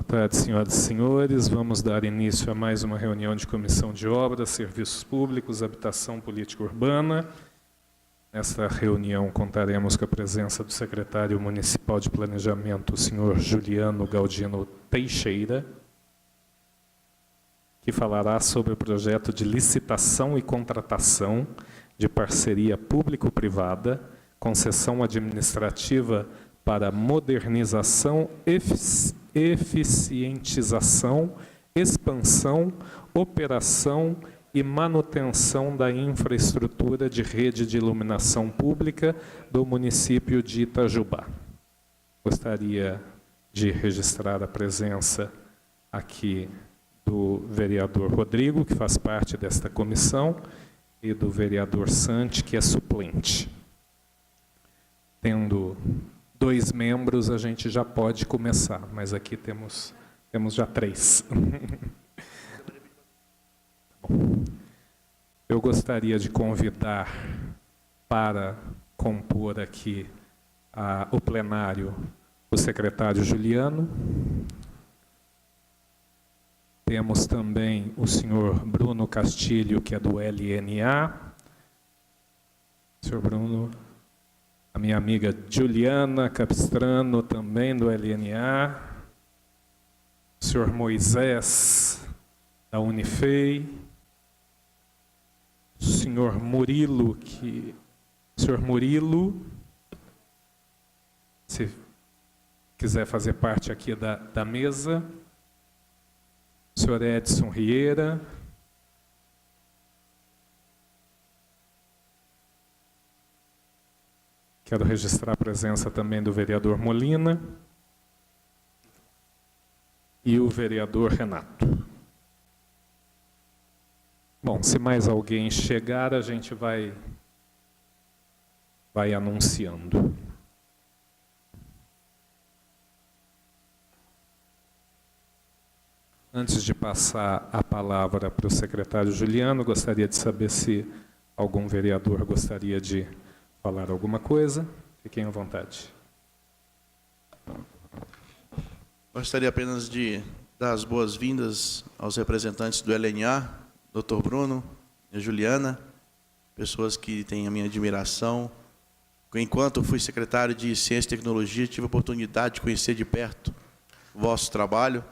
tarde, senhoras e senhores. Vamos dar início a mais uma reunião de Comissão de Obras, Serviços Públicos, Habitação Política Urbana. Nesta reunião contaremos com a presença do secretário municipal de Planejamento, o senhor Juliano Galdino Teixeira, que falará sobre o projeto de licitação e contratação de parceria público-privada, concessão administrativa para modernização, eficientização, expansão, operação e manutenção da infraestrutura de rede de iluminação pública do município de Itajubá. Gostaria de registrar a presença aqui do vereador Rodrigo, que faz parte desta comissão, e do vereador Santi, que é suplente. Tendo 2 membros, a gente já pode começar, mas aqui temos já 3. Eu gostaria de convidar para compor aqui o plenário o secretário Juliano. Temos também o senhor Bruno Castilho, que é do LNA. Senhor Bruno, a minha amiga Juliana Capistrano, também do LNA. O senhor Moisés, da Unifei. O senhor Murilo, se quiser fazer parte aqui da mesa. O senhor Edson Rieira. Quero registrar a presença também do vereador Molina e o vereador Renato. Bom, se mais alguém chegar, a gente vai anunciando. Antes de passar a palavra para o secretário Juliano, gostaria de saber se algum vereador gostaria de falar alguma coisa. Fiquem à vontade. Gostaria apenas de dar as boas-vindas aos representantes do LNA, Dr. Bruno e Juliana, pessoas que têm a minha admiração. Enquanto fui secretário de Ciência e Tecnologia, tive a oportunidade de conhecer de perto o vosso trabalho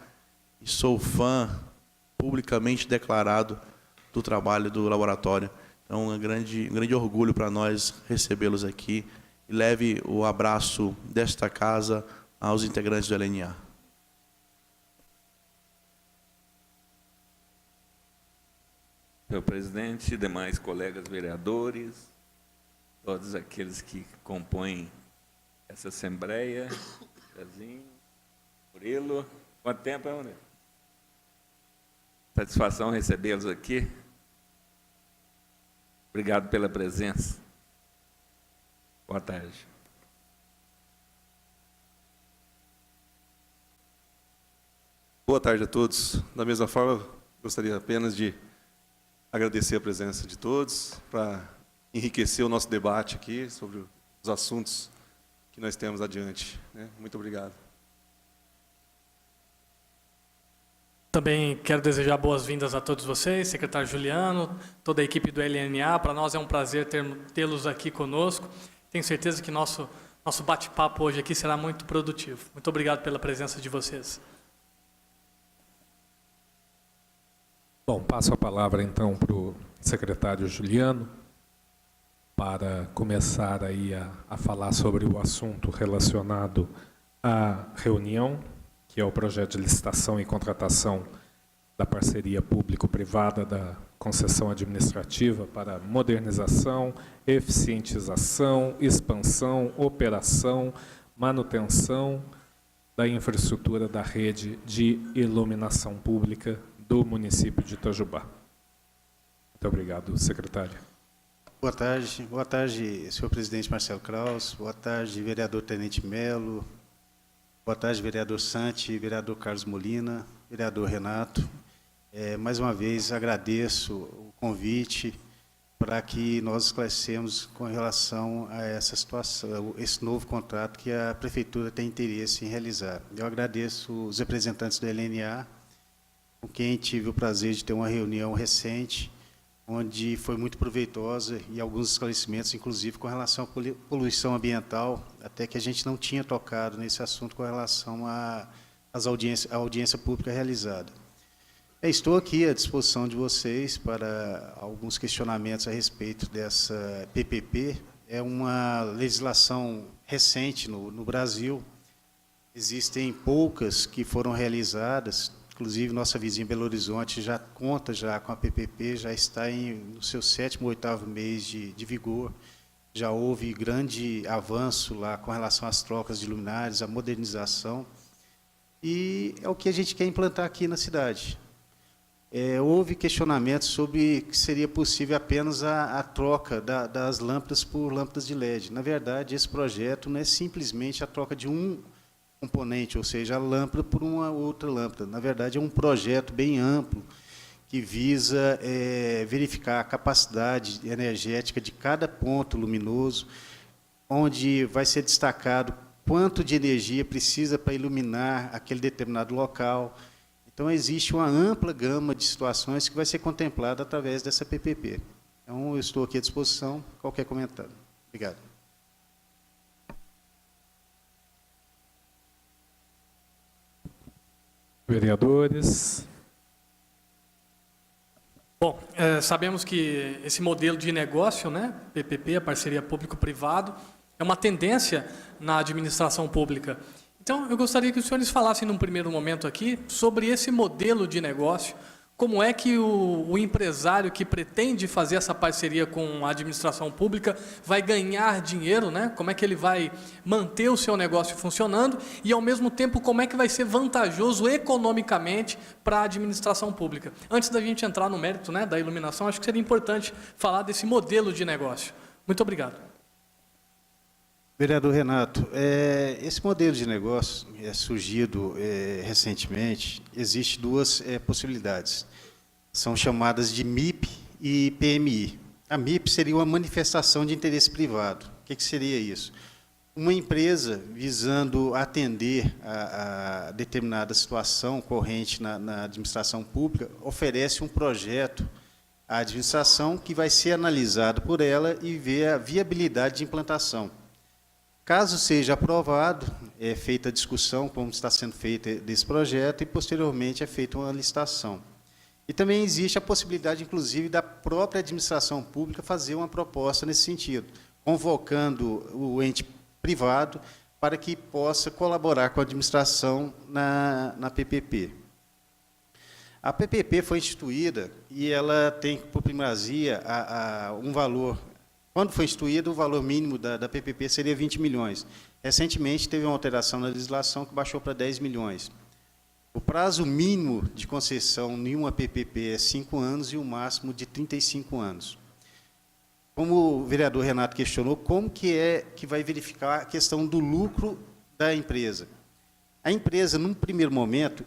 e sou fã publicamente declarado do trabalho do laboratório. Então, um grande orgulho para nós recebê-los aqui e leve o abraço desta casa aos integrantes do LNA. Senhor presidente, demais colegas vereadores, todos aqueles que compõem essa assembleia, Zezinho, Murilo, quanto tempo é, Murilo? Satisfação recebê-los aqui. Obrigado pela presença. Boa tarde. Boa tarde a todos. Da mesma forma, gostaria apenas de agradecer a presença de todos para enriquecer o nosso debate aqui sobre os assuntos que nós temos adiante. Muito obrigado. Também quero desejar boas-vindas a todos vocês, secretário Juliano, toda a equipe do LNA. Para nós é um prazer tê-los aqui conosco. Tenho certeza que nosso bate-papo hoje aqui será muito produtivo. Muito obrigado pela presença de vocês. Bom, passo a palavra então para o secretário Juliano, para começar aí a falar sobre o assunto relacionado à reunião, que é o projeto de licitação e contratação da parceria público-privada da concessão administrativa para modernização, eficientização, expansão, operação, manutenção da infraestrutura da rede de iluminação pública do município de Itajubá. Muito obrigado, secretário. Boa tarde, senhor presidente Marcelo Kraus, boa tarde, vereador Tenente Melo, boa tarde, vereador Santi, vereador Carlos Molina, vereador Renato. Mais uma vez, agradeço o convite para que nós esclarecemos com relação a essa situação, esse novo contrato que a Prefeitura tem interesse em realizar. Eu agradeço os representantes do LNA, com quem tive o prazer de ter uma reunião recente, onde foi muito proveitosa e alguns esclarecimentos, inclusive com relação à poluição ambiental, até que a gente não tinha tocado nesse assunto com relação à audiência pública realizada. Estou aqui à disposição de vocês para alguns questionamentos a respeito dessa PPP. É uma legislação recente no Brasil. Existem poucas que foram realizadas. Inclusive, nossa vizinha Belo Horizonte já conta já com a PPP, já está no seu 7º ou 8º mês de vigor. Já houve grande avanço lá com relação às trocas de luminares, a modernização. E é o que a gente quer implantar aqui na cidade. Houve questionamentos sobre que seria possível apenas a troca das lâmpadas por lâmpadas de LED. Na verdade, esse projeto não é simplesmente a troca de um componente, ou seja, a lâmpada por uma outra lâmpada. Na verdade, é um projeto bem amplo que visa verificar a capacidade energética de cada ponto luminoso, onde vai ser destacado quanto de energia precisa para iluminar aquele determinado local. Então, existe uma ampla gama de situações que vai ser contemplada através dessa PPP. Então, eu estou aqui à disposição. Qualquer comentário. Obrigado. Vereadores. Bom, sabemos que esse modelo de negócio, né, PPP, a parceria público-privado, é uma tendência na administração pública. Então, eu gostaria que os senhores falassem num primeiro momento aqui sobre esse modelo de negócio, como é que o empresário que pretende fazer essa parceria com a administração pública vai ganhar dinheiro, né? Como é que ele vai manter o seu negócio funcionando e, ao mesmo tempo, como é que vai ser vantajoso economicamente para a administração pública. Antes da gente entrar no mérito, né, da iluminação, acho que seria importante falar desse modelo de negócio. Muito obrigado. Vereador Renato, esse modelo de negócio surgido recentemente, existe duas possibilidades. São chamadas de MIP e PMI. A MIP seria uma manifestação de interesse privado. O que seria isso? Uma empresa visando atender a determinada situação corrente na administração pública oferece um projeto à administração que vai ser analisado por ela e ver a viabilidade de implantação. Caso seja aprovado, é feita a discussão, como está sendo feita desse projeto, e, posteriormente, é feita uma licitação. E também existe a possibilidade, inclusive, da própria administração pública fazer uma proposta nesse sentido, convocando o ente privado para que possa colaborar com a administração na PPP. A PPP foi instituída e ela tem, por primazia, um valor. Quando foi instituído, o valor mínimo da PPP seria 20 milhões. Recentemente, teve uma alteração na legislação que baixou para 10 milhões. O prazo mínimo de concessão em uma PPP é 5 anos e o máximo de 35 anos. Como o vereador Renato questionou, como que vai verificar a questão do lucro da empresa? A empresa, num primeiro momento,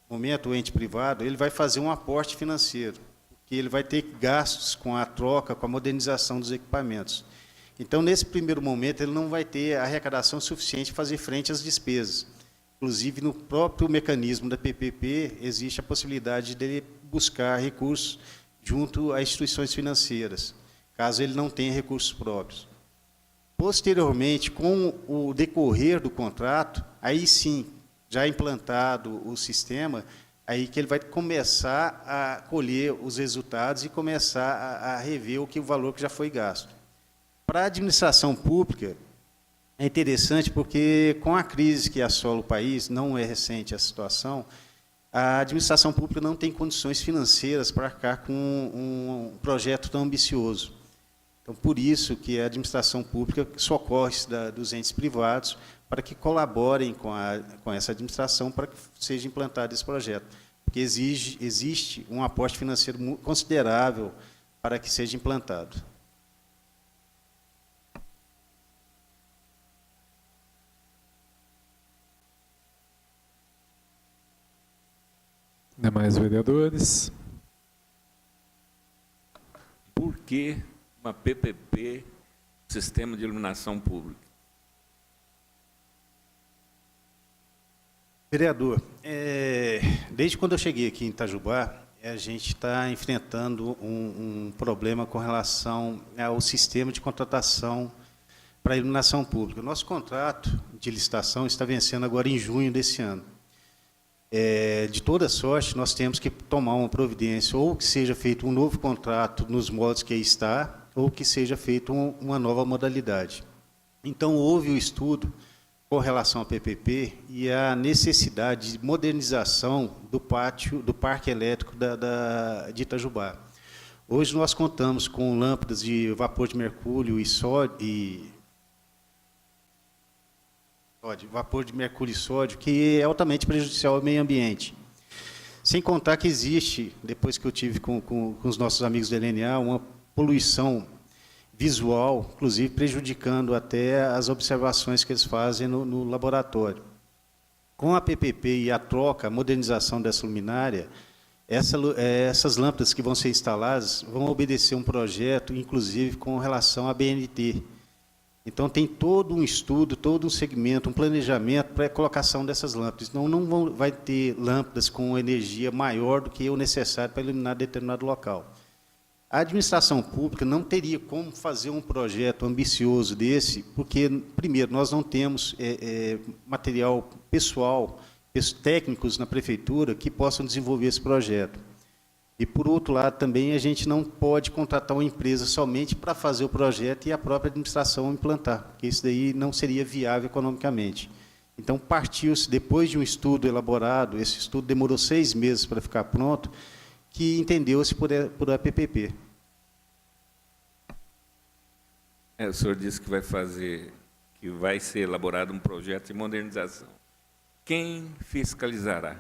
o ente privado, ele vai fazer um aporte financeiro, que ele vai ter gastos com a troca, com a modernização dos equipamentos. Então, nesse primeiro momento, ele não vai ter arrecadação suficiente para fazer frente às despesas. Inclusive, no próprio mecanismo da PPP, existe a possibilidade dele buscar recursos junto a instituições financeiras, caso ele não tenha recursos próprios. Posteriormente, com o decorrer do contrato, aí sim, já implantado o sistema, aí que ele vai começar a colher os resultados e começar a rever o valor que já foi gasto. Para a administração pública, é interessante porque, com a crise que assola o país, não é recente a situação, a administração pública não tem condições financeiras para arcar com um projeto tão ambicioso. Então, por isso que a administração pública socorre dos entes privados para que colaborem com essa administração para que seja implantado esse projeto, porque existe um aporte financeiro considerável para que seja implantado. Demais vereadores. Por que uma PPP, Sistema de Iluminação Pública. Vereador, desde quando eu cheguei aqui em Itajubá, a gente está enfrentando um problema com relação ao sistema de contratação para a iluminação pública. O nosso contrato de licitação está vencendo agora em junho desse ano. De toda sorte, nós temos que tomar uma providência, ou que seja feito um novo contrato nos moldes que aí está, ou que seja feito uma nova modalidade. Então, houve o estudo com relação ao PPP e a necessidade de modernização do parque elétrico de Itajubá. Hoje nós contamos com lâmpadas de vapor de mercúrio e vapor de mercúrio e sódio, que é altamente prejudicial ao meio ambiente. Sem contar que existe, depois que eu tive com os nossos amigos do LNA, uma poluição visual, inclusive prejudicando até as observações que eles fazem no laboratório. Com a PPP e a troca, a modernização dessa luminária, essas lâmpadas que vão ser instaladas vão obedecer um projeto, inclusive com relação à BNT. Então, tem todo um estudo, todo um segmento, um planejamento para a colocação dessas lâmpadas. Então, não vai ter lâmpadas com energia maior do que o necessário para iluminar determinado local. A administração pública não teria como fazer um projeto ambicioso desse, porque, primeiro, nós não temos material pessoal, técnicos na prefeitura que possam desenvolver esse projeto. E, por outro lado, também a gente não pode contratar uma empresa somente para fazer o projeto e a própria administração implantar, porque isso daí não seria viável economicamente. Então, partiu-se, depois de um estudo elaborado, esse estudo demorou 6 meses para ficar pronto, que entendeu-se por a PPP. O senhor disse que vai ser elaborado um projeto de modernização. Quem fiscalizará?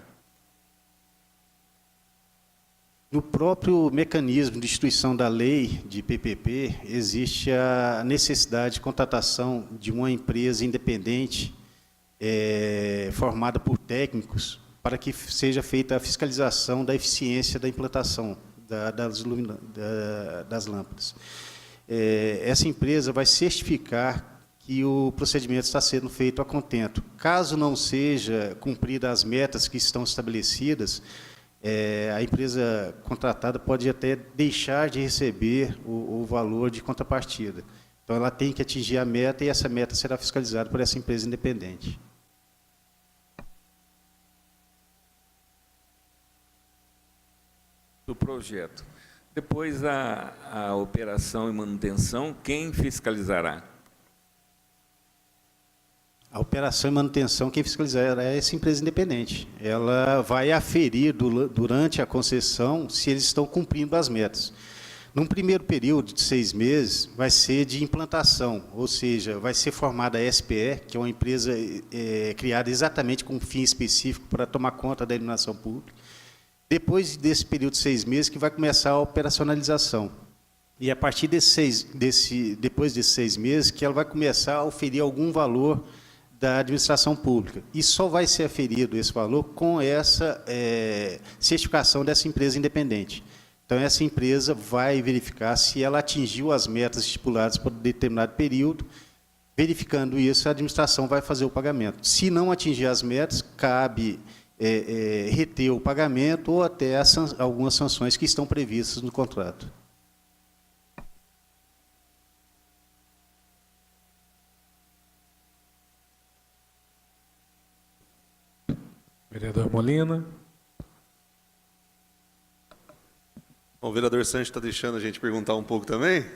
No próprio mecanismo de instituição da lei de PPP, existe a necessidade de contratação de uma empresa independente, formada por técnicos, para que seja feita a fiscalização da eficiência da implantação das lâmpadas. Essa empresa vai certificar que o procedimento está sendo feito a contento. Caso não seja cumprida as metas que estão estabelecidas, a empresa contratada pode até deixar de receber o valor de contrapartida. Então, ela tem que atingir a meta e essa meta será fiscalizada por essa empresa independente. Do projeto. Depois, a operação e manutenção, quem fiscalizará? A operação e manutenção, quem fiscalizará é essa empresa independente. Ela vai aferir durante a concessão se eles estão cumprindo as metas. Num primeiro período de 6 meses, vai ser de implantação, ou seja, vai ser formada a SPE, que é uma empresa criada exatamente com um fim específico para tomar conta da iluminação pública. Depois desse período de 6 meses, que vai começar a operacionalização. E a partir depois desses 6 meses, que ela vai começar a oferir algum valor da administração pública. E só vai ser aferido esse valor com essa certificação dessa empresa independente. Então, essa empresa vai verificar se ela atingiu as metas estipuladas por determinado período. Verificando isso, a administração vai fazer o pagamento. Se não atingir as metas, cabe reter o pagamento ou até algumas sanções que estão previstas no contrato. Vereador Molina. Bom, o vereador Sanches está deixando a gente perguntar um pouco também. Eu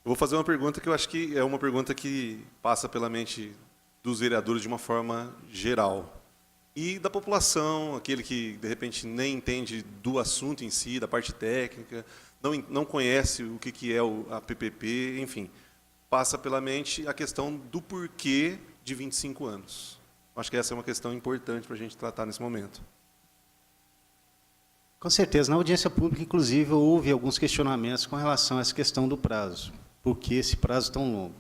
vou fazer uma pergunta que eu acho que é uma pergunta que passa pela mente dos vereadores de uma forma geral. E da população, aquele que, de repente, nem entende do assunto em si, da parte técnica, não conhece o que é a PPP, enfim. Passa pela mente a questão do porquê de 25 anos. Acho que essa é uma questão importante para a gente tratar nesse momento. Com certeza. Na audiência pública, inclusive, houve alguns questionamentos com relação a essa questão do prazo. Por que esse prazo tão longo?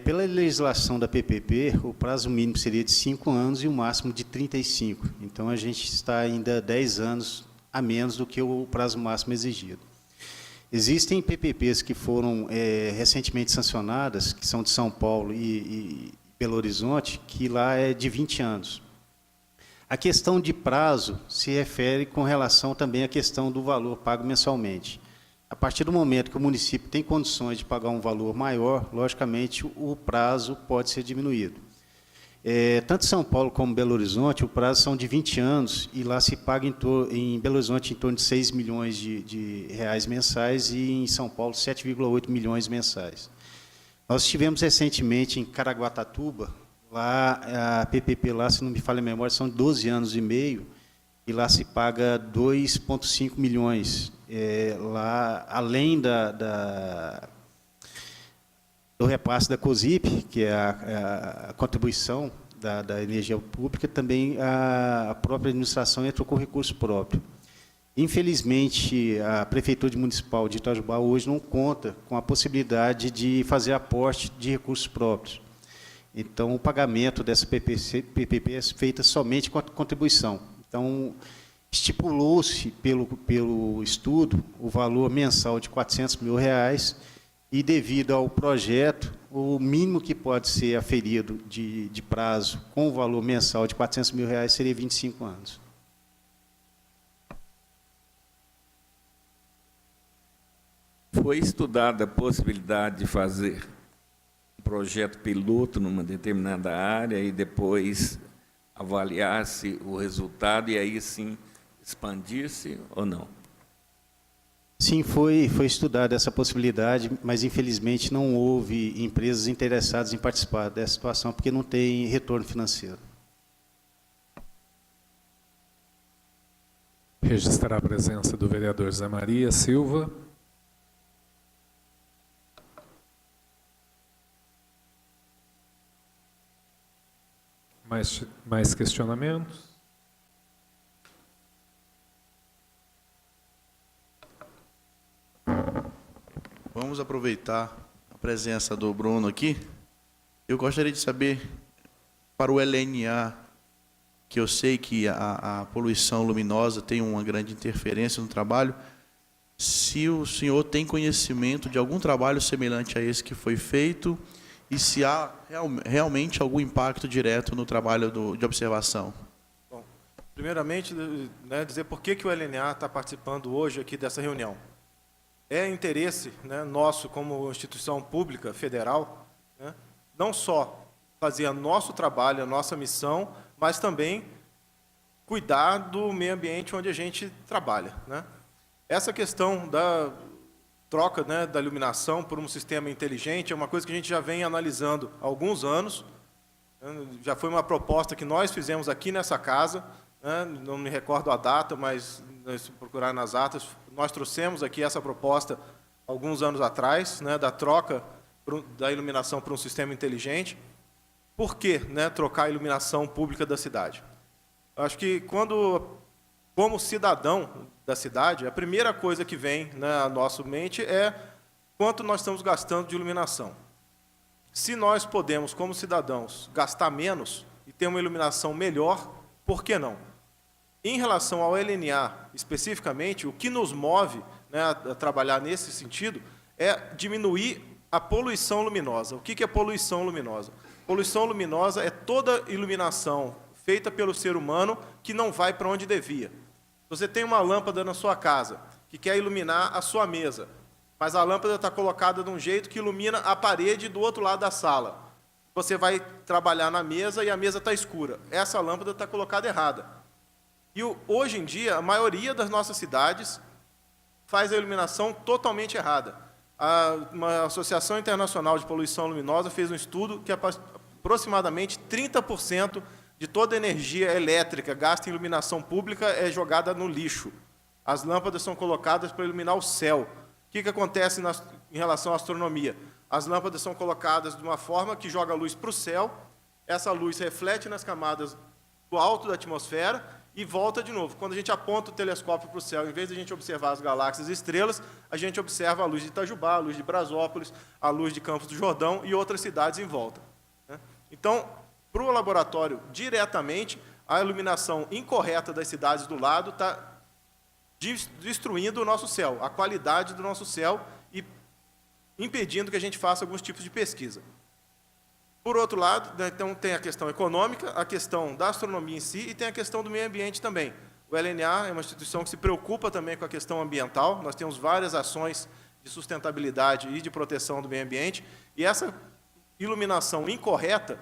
Pela legislação da PPP, o prazo mínimo seria de 5 anos e o máximo de 35. Então, a gente está ainda 10 anos a menos do que o prazo máximo exigido. Existem PPPs que foram recentemente sancionadas, que são de São Paulo e Belo Horizonte, que lá é de 20 anos. A questão de prazo se refere com relação também à questão do valor pago mensalmente. A partir do momento que o município tem condições de pagar um valor maior, logicamente, o prazo pode ser diminuído. Tanto São Paulo como Belo Horizonte, o prazo são de 20 anos, e lá se paga em Belo Horizonte em torno de 6 milhões de reais mensais e em São Paulo 7,8 milhões mensais. Nós estivemos recentemente em Caraguatatuba, lá a PPP lá, se não me falha a memória, são 12 anos e meio, e lá se paga 2,5 milhões. Lá, além do repasse da COSIP, que é a contribuição da energia pública, também a própria administração entrou com recurso próprio. Infelizmente, a Prefeitura Municipal de Itajubá hoje não conta com a possibilidade de fazer aporte de recursos próprios. Então, o pagamento dessa PPP é feita somente com a contribuição. Então, estipulou-se pelo estudo o valor mensal de R$ 400 mil, e, devido ao projeto, o mínimo que pode ser aferido de prazo com o valor mensal de R$ 400 mil seria 25 anos. Foi estudada a possibilidade de fazer um projeto piloto numa determinada área e depois avaliar-se o resultado e aí sim expandir-se ou não? Sim, foi estudada essa possibilidade, mas infelizmente não houve empresas interessadas em participar dessa situação porque não tem retorno financeiro. Registrar a presença do vereador Zé Maria Silva. Mais questionamentos? Vamos aproveitar a presença do Bruno aqui. Eu gostaria de saber, para o LNA, que eu sei que a poluição luminosa tem uma grande interferência no trabalho, se o senhor tem conhecimento de algum trabalho semelhante a esse que foi feito e se há realmente algum impacto direto no trabalho de observação. Bom, primeiramente, né, dizer por que o LNA está participando hoje aqui dessa reunião. É interesse, né, nosso como instituição pública federal, né, não só fazer nosso trabalho, a nossa missão, mas também cuidar do meio ambiente onde a gente trabalha, né? Essa questão da troca, né, da iluminação por um sistema inteligente é uma coisa que a gente já vem analisando há alguns anos. Já foi uma proposta que nós fizemos aqui nessa casa, né, não me recordo a data, mas se procurar nas atas, nós trouxemos aqui essa proposta alguns anos atrás, né, da troca da iluminação por um sistema inteligente. Por que, né, trocar a iluminação pública da cidade? Eu acho que como cidadão da cidade, a primeira coisa que vem, né, à nossa mente é quanto nós estamos gastando de iluminação. Se nós podemos, como cidadãos, gastar menos e ter uma iluminação melhor, por que não? Em relação ao LNA, especificamente, o que nos move, né, a trabalhar nesse sentido é diminuir a poluição luminosa. O que é poluição luminosa? Poluição luminosa é toda iluminação feita pelo ser humano que não vai para onde devia. Você tem uma lâmpada na sua casa que quer iluminar a sua mesa, mas a lâmpada está colocada de um jeito que ilumina a parede do outro lado da sala. Você vai trabalhar na mesa e a mesa está escura. Essa lâmpada está colocada errada. E hoje em dia, a maioria das nossas cidades faz a iluminação totalmente errada. Uma Associação Internacional de Poluição Luminosa fez um estudo que aproximadamente 30% de toda a energia elétrica gasta em iluminação pública é jogada no lixo. As lâmpadas são colocadas para iluminar o céu. O que acontece em relação à astronomia? As lâmpadas são colocadas de uma forma que joga a luz para o céu, essa luz reflete nas camadas do alto da atmosfera e volta de novo. Quando a gente aponta o telescópio para o céu, em vez de a gente observar as galáxias e estrelas, a gente observa a luz de Itajubá, a luz de Brasópolis, a luz de Campos do Jordão e outras cidades em volta. Então, para o laboratório, diretamente, a iluminação incorreta das cidades do lado está destruindo o nosso céu, a qualidade do nosso céu e impedindo que a gente faça alguns tipos de pesquisa. Por outro lado, né, então, tem a questão econômica, a questão da astronomia em si e tem a questão do meio ambiente também. O LNA é uma instituição que se preocupa também com a questão ambiental. Nós temos várias ações de sustentabilidade e de proteção do meio ambiente. E essa iluminação incorreta,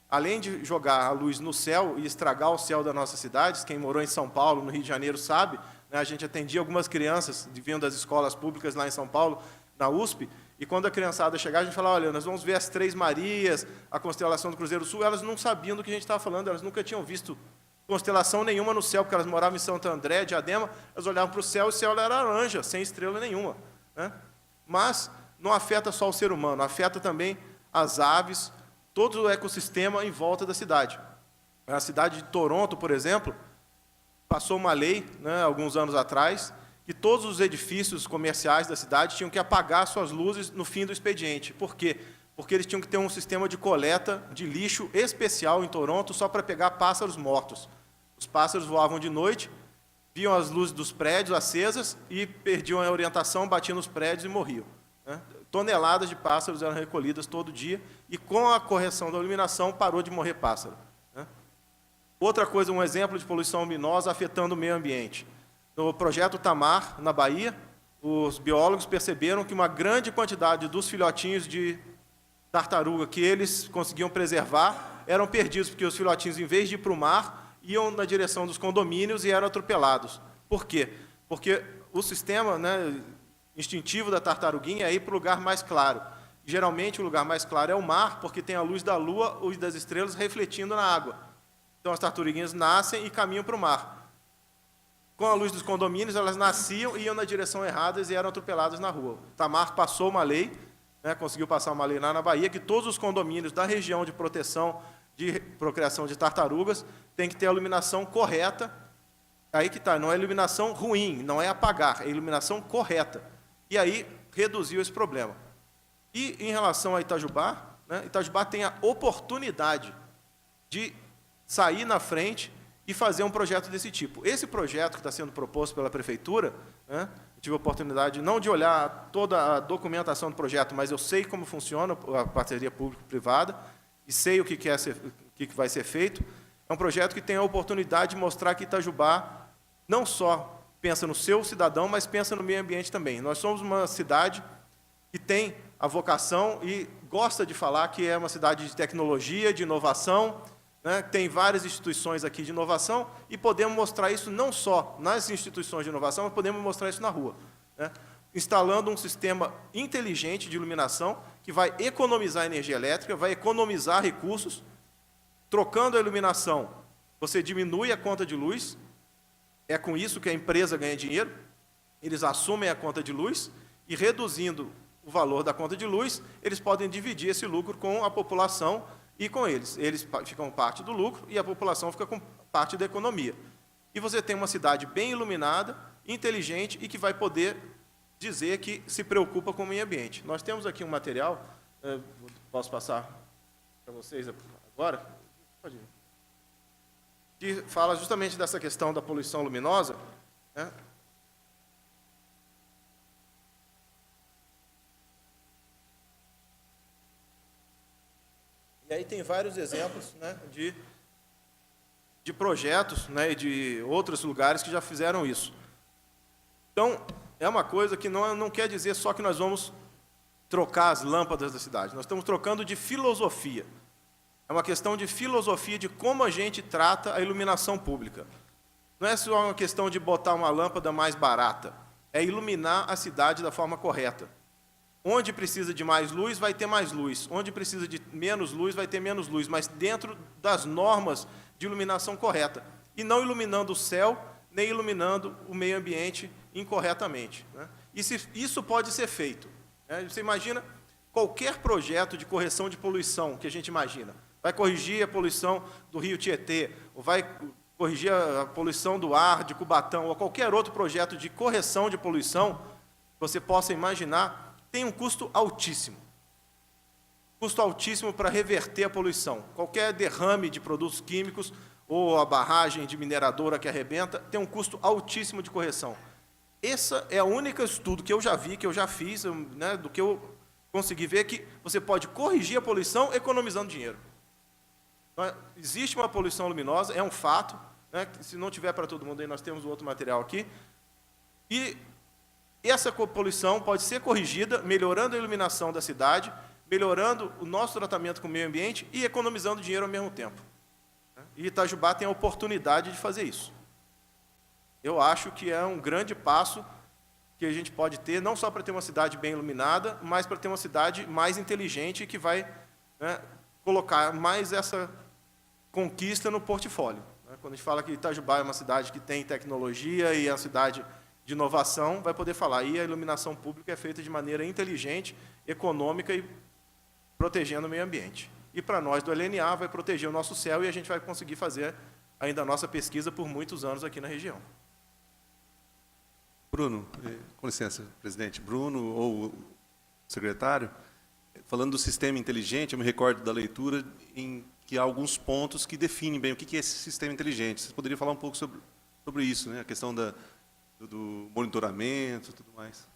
além de jogar a luz no céu e estragar o céu das nossas cidades, quem morou em São Paulo, no Rio de Janeiro, sabe, né, a gente atendia algumas crianças vindo das escolas públicas lá em São Paulo, na USP, e quando a criançada chegava, a gente falava, olha, nós vamos ver as Três Marias, a constelação do Cruzeiro do Sul, elas não sabiam do que a gente estava falando, elas nunca tinham visto constelação nenhuma no céu, porque elas moravam em Santo André, Diadema, elas olhavam para o céu e o céu era laranja, sem estrela nenhuma, né? Mas não afeta só o ser humano, afeta também as aves, todo o ecossistema em volta da cidade. A cidade de Toronto, por exemplo, passou uma lei, né, alguns anos atrás, que todos os edifícios comerciais da cidade tinham que apagar suas luzes no fim do expediente. Por quê? Porque eles tinham que ter um sistema de coleta de lixo especial em Toronto só para pegar pássaros mortos. Os pássaros voavam de noite, viam as luzes dos prédios acesas e perdiam a orientação, batiam nos prédios e morriam, né? Toneladas de pássaros eram recolhidas todo dia e com a correção da iluminação parou de morrer pássaro, né? Outra coisa, um exemplo de poluição luminosa afetando o meio ambiente. No projeto Tamar, na Bahia, os biólogos perceberam que uma grande quantidade dos filhotinhos de tartaruga que eles conseguiam preservar eram perdidos, porque os filhotinhos, em vez de ir para o mar, iam na direção dos condomínios e eram atropelados. Por quê? Porque o sistema, né, instintivo da tartaruguinha é ir para o lugar mais claro. Geralmente, o lugar mais claro é o mar, porque tem a luz da lua e das estrelas refletindo na água. Então, as tartaruguinhas nascem e caminham para o mar. Com a luz dos condomínios, elas nasciam e iam na direção errada e eram atropeladas na rua. O Tamar passou uma lei, né, conseguiu passar uma lei lá na Bahia, que todos os condomínios da região de proteção de procriação de tartarugas têm que ter a iluminação correta. Aí que está, não é iluminação ruim, não é apagar, é iluminação correta. E aí reduziu esse problema. E em relação a Itajubá, né, Itajubá tem a oportunidade de sair na frente e fazer um projeto desse tipo. Esse projeto que está sendo proposto pela Prefeitura, né, eu tive a oportunidade não de olhar toda a documentação do projeto, mas eu sei como funciona a parceria público-privada e sei o que vai ser feito. É um projeto que tem a oportunidade de mostrar que Itajubá não só pensa no seu cidadão, mas pensa no meio ambiente também. Nós somos uma cidade que tem a vocação e gosta de falar que é uma cidade de tecnologia, de inovação, né? Tem várias instituições aqui de inovação e podemos mostrar isso não só nas instituições de inovação, mas podemos mostrar isso na rua, né? Instalando um sistema inteligente de iluminação que vai economizar energia elétrica, vai economizar recursos. Trocando a iluminação, você diminui a conta de luz, é com isso que a empresa ganha dinheiro, eles assumem a conta de luz e, reduzindo o valor da conta de luz, eles podem dividir esse lucro com a população e com eles. Eles ficam parte do lucro e a população fica com parte da economia. E você tem uma cidade bem iluminada, inteligente e que vai poder dizer que se preocupa com o meio ambiente. Nós temos aqui um material, posso passar para vocês agora? Pode ir. Que fala justamente dessa questão da poluição luminosa, né? E aí tem vários exemplos, né, de projetos, né, e de outros lugares que já fizeram isso. Então, é uma coisa que não quer dizer só que nós vamos trocar as lâmpadas da cidade. Nós estamos trocando de filosofia. É uma questão de filosofia de como a gente trata a iluminação pública. Não é só uma questão de botar uma lâmpada mais barata. É iluminar a cidade da forma correta. Onde precisa de mais luz, vai ter mais luz. Onde precisa de menos luz, vai ter menos luz. Mas dentro das normas de iluminação correta. E não iluminando o céu, nem iluminando o meio ambiente incorretamente, né? Isso pode ser feito, né? Você imagina qualquer projeto de correção de poluição que a gente imagina. Vai corrigir a poluição do rio Tietê, ou vai corrigir a poluição do ar de Cubatão, ou qualquer outro projeto de correção de poluição que você possa imaginar, tem um custo altíssimo. Custo altíssimo para reverter a poluição. Qualquer derrame de produtos químicos ou a barragem de mineradora que arrebenta tem um custo altíssimo de correção. Esse é o único estudo que eu já vi, que eu já fiz, né, do que eu consegui ver, que você pode corrigir a poluição economizando dinheiro. Então, existe uma poluição luminosa, é um fato, né, que se não tiver para todo mundo, aí nós temos o outro material aqui, e essa poluição pode ser corrigida melhorando a iluminação da cidade, melhorando o nosso tratamento com o meio ambiente e economizando dinheiro ao mesmo tempo. E Itajubá tem a oportunidade de fazer isso. Eu acho que é um grande passo que a gente pode ter, não só para ter uma cidade bem iluminada, mas para ter uma cidade mais inteligente que vai, né, colocar mais essa conquista no portfólio. Quando a gente fala que Itajubá é uma cidade que tem tecnologia e é uma cidade de inovação, vai poder falar. E a iluminação pública é feita de maneira inteligente, econômica e protegendo o meio ambiente. E para nós do LNA vai proteger o nosso céu e a gente vai conseguir fazer ainda a nossa pesquisa por muitos anos aqui na região. Bruno, com licença, presidente. Bruno ou o secretário, falando do sistema inteligente, eu me recordo da leitura em que há alguns pontos que definem bem o que é esse sistema inteligente. Você poderia falar um pouco sobre isso, né? A questão do monitoramento e tudo mais.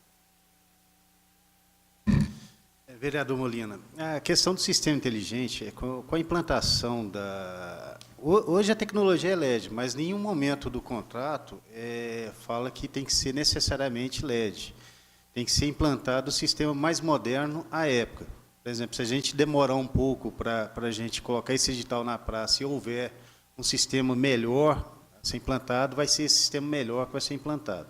Vereador Molina, a questão do sistema inteligente, com a implantação da... Hoje a tecnologia é LED, mas em nenhum momento do contrato fala que tem que ser necessariamente LED. Tem que ser implantado o sistema mais moderno à época. Por exemplo, se a gente demorar um pouco para a gente colocar esse edital na praça e houver um sistema melhor a ser implantado, vai ser esse sistema melhor que vai ser implantado.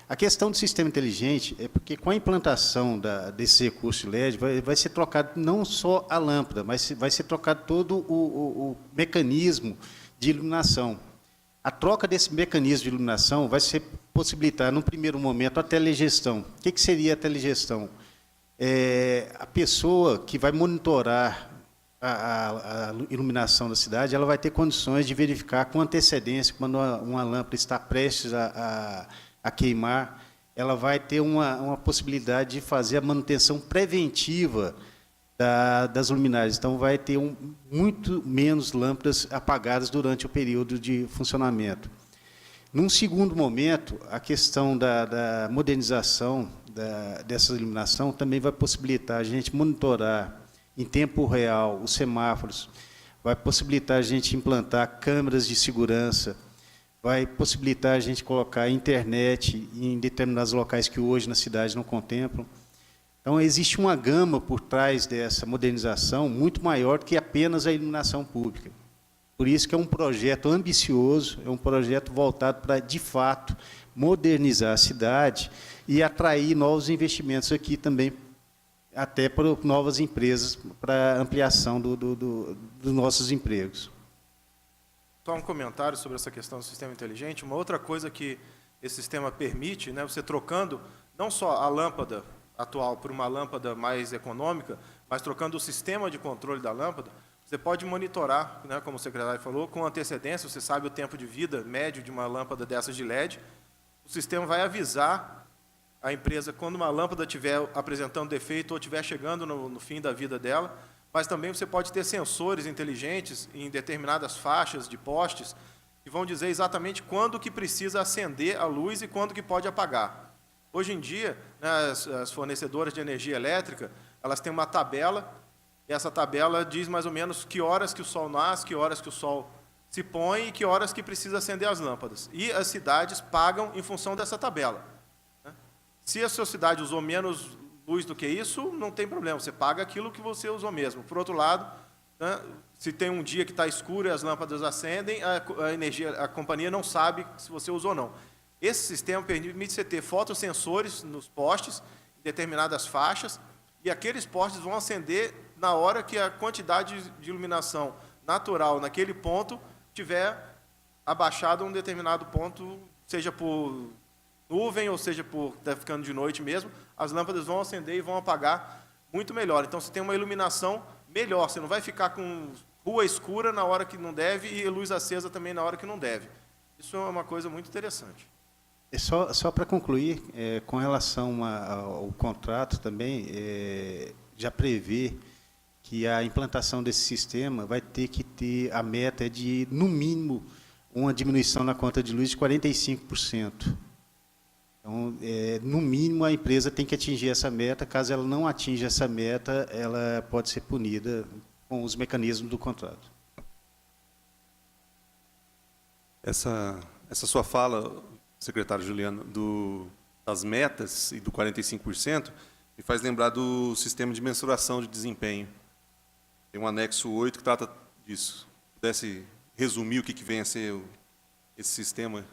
A questão do sistema inteligente é porque, com a implantação desse recurso LED, vai ser trocado não só a lâmpada, mas vai ser trocado todo o mecanismo de iluminação. A troca desse mecanismo de iluminação vai ser possibilitar, no primeiro momento, a telegestão. O que seria a telegestão? A pessoa que vai monitorar a iluminação da cidade, ela vai ter condições de verificar com antecedência, quando uma lâmpada está prestes a queimar, ela vai ter uma possibilidade de fazer a manutenção preventiva das luminárias. Então, vai ter muito menos lâmpadas apagadas durante o período de funcionamento. Num segundo momento, a questão da modernização dessa iluminação também vai possibilitar a gente monitorar em tempo real os semáforos, vai possibilitar a gente implantar câmeras de segurança, vai possibilitar a gente colocar internet em determinados locais que hoje na cidade não contemplam. Então, existe uma gama por trás dessa modernização muito maior do que apenas a iluminação pública. Por isso que é um projeto ambicioso, é um projeto voltado para, de fato, modernizar a cidade e atrair novos investimentos aqui também, até para novas empresas, para ampliação dos nossos empregos. Só um comentário sobre essa questão do sistema inteligente. Uma outra coisa que esse sistema permite, né, você trocando não só a lâmpada atual por uma lâmpada mais econômica, mas trocando o sistema de controle da lâmpada, você pode monitorar, né, como o secretário falou, com antecedência, você sabe o tempo de vida médio de uma lâmpada dessas de LED, o sistema vai avisar a empresa quando uma lâmpada estiver apresentando defeito ou estiver chegando no fim da vida dela, mas também você pode ter sensores inteligentes em determinadas faixas de postes que vão dizer exatamente quando que precisa acender a luz e quando que pode apagar. Hoje em dia, né, as fornecedoras de energia elétrica, elas têm uma tabela, e essa tabela diz mais ou menos que horas que o sol nasce, que horas que o sol se põe e que horas que precisa acender as lâmpadas. E as cidades pagam em função dessa tabela. Se a sua cidade usou menos luz do que isso, não tem problema, você paga aquilo que você usou mesmo. Por outro lado, né, se tem um dia que está escuro e as lâmpadas acendem, a companhia não sabe se você usou ou não. Esse sistema permite você ter fotossensores nos postes, em determinadas faixas, e aqueles postes vão acender na hora que a quantidade de iluminação natural naquele ponto tiver abaixado a um determinado ponto, seja por nuvem ou seja por estar ficando de noite mesmo, as lâmpadas vão acender e vão apagar muito melhor. Então, você tem uma iluminação melhor, você não vai ficar com rua escura na hora que não deve e luz acesa também na hora que não deve. Isso é uma coisa muito interessante. Só para concluir, com relação ao contrato também, já prevê que a implantação desse sistema vai ter que ter a meta de, no mínimo, uma diminuição na conta de luz de 45%. Então, no mínimo, a empresa tem que atingir essa meta. Caso ela não atinja essa meta, ela pode ser punida com os mecanismos do contrato. Essa sua fala, secretário Juliano, das metas e do 45%, me faz lembrar do sistema de mensuração de desempenho. Tem um anexo 8 que trata disso. Se pudesse resumir o que vem a ser esse sistema?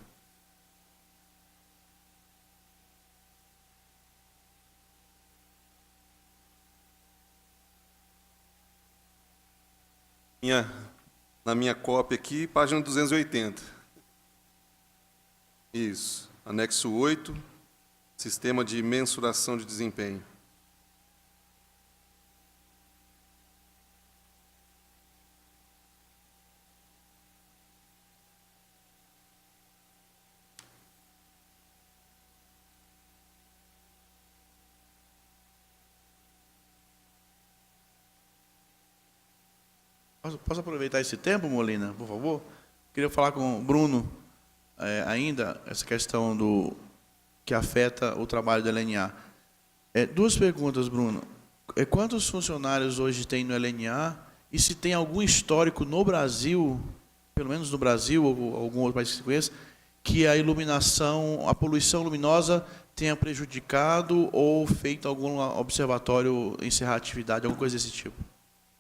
Na minha cópia aqui, página 280. Isso. Anexo 8, sistema de mensuração de desempenho. Posso aproveitar esse tempo, Molina, por favor? Queria falar com o Bruno ainda, essa questão que afeta o trabalho do LNA. Duas perguntas, Bruno. Quantos funcionários hoje tem no LNA e se tem algum histórico no Brasil, pelo menos no Brasil ou algum outro país que se conheça, que a iluminação, a poluição luminosa tenha prejudicado ou feito algum observatório encerrar a atividade, alguma coisa desse tipo?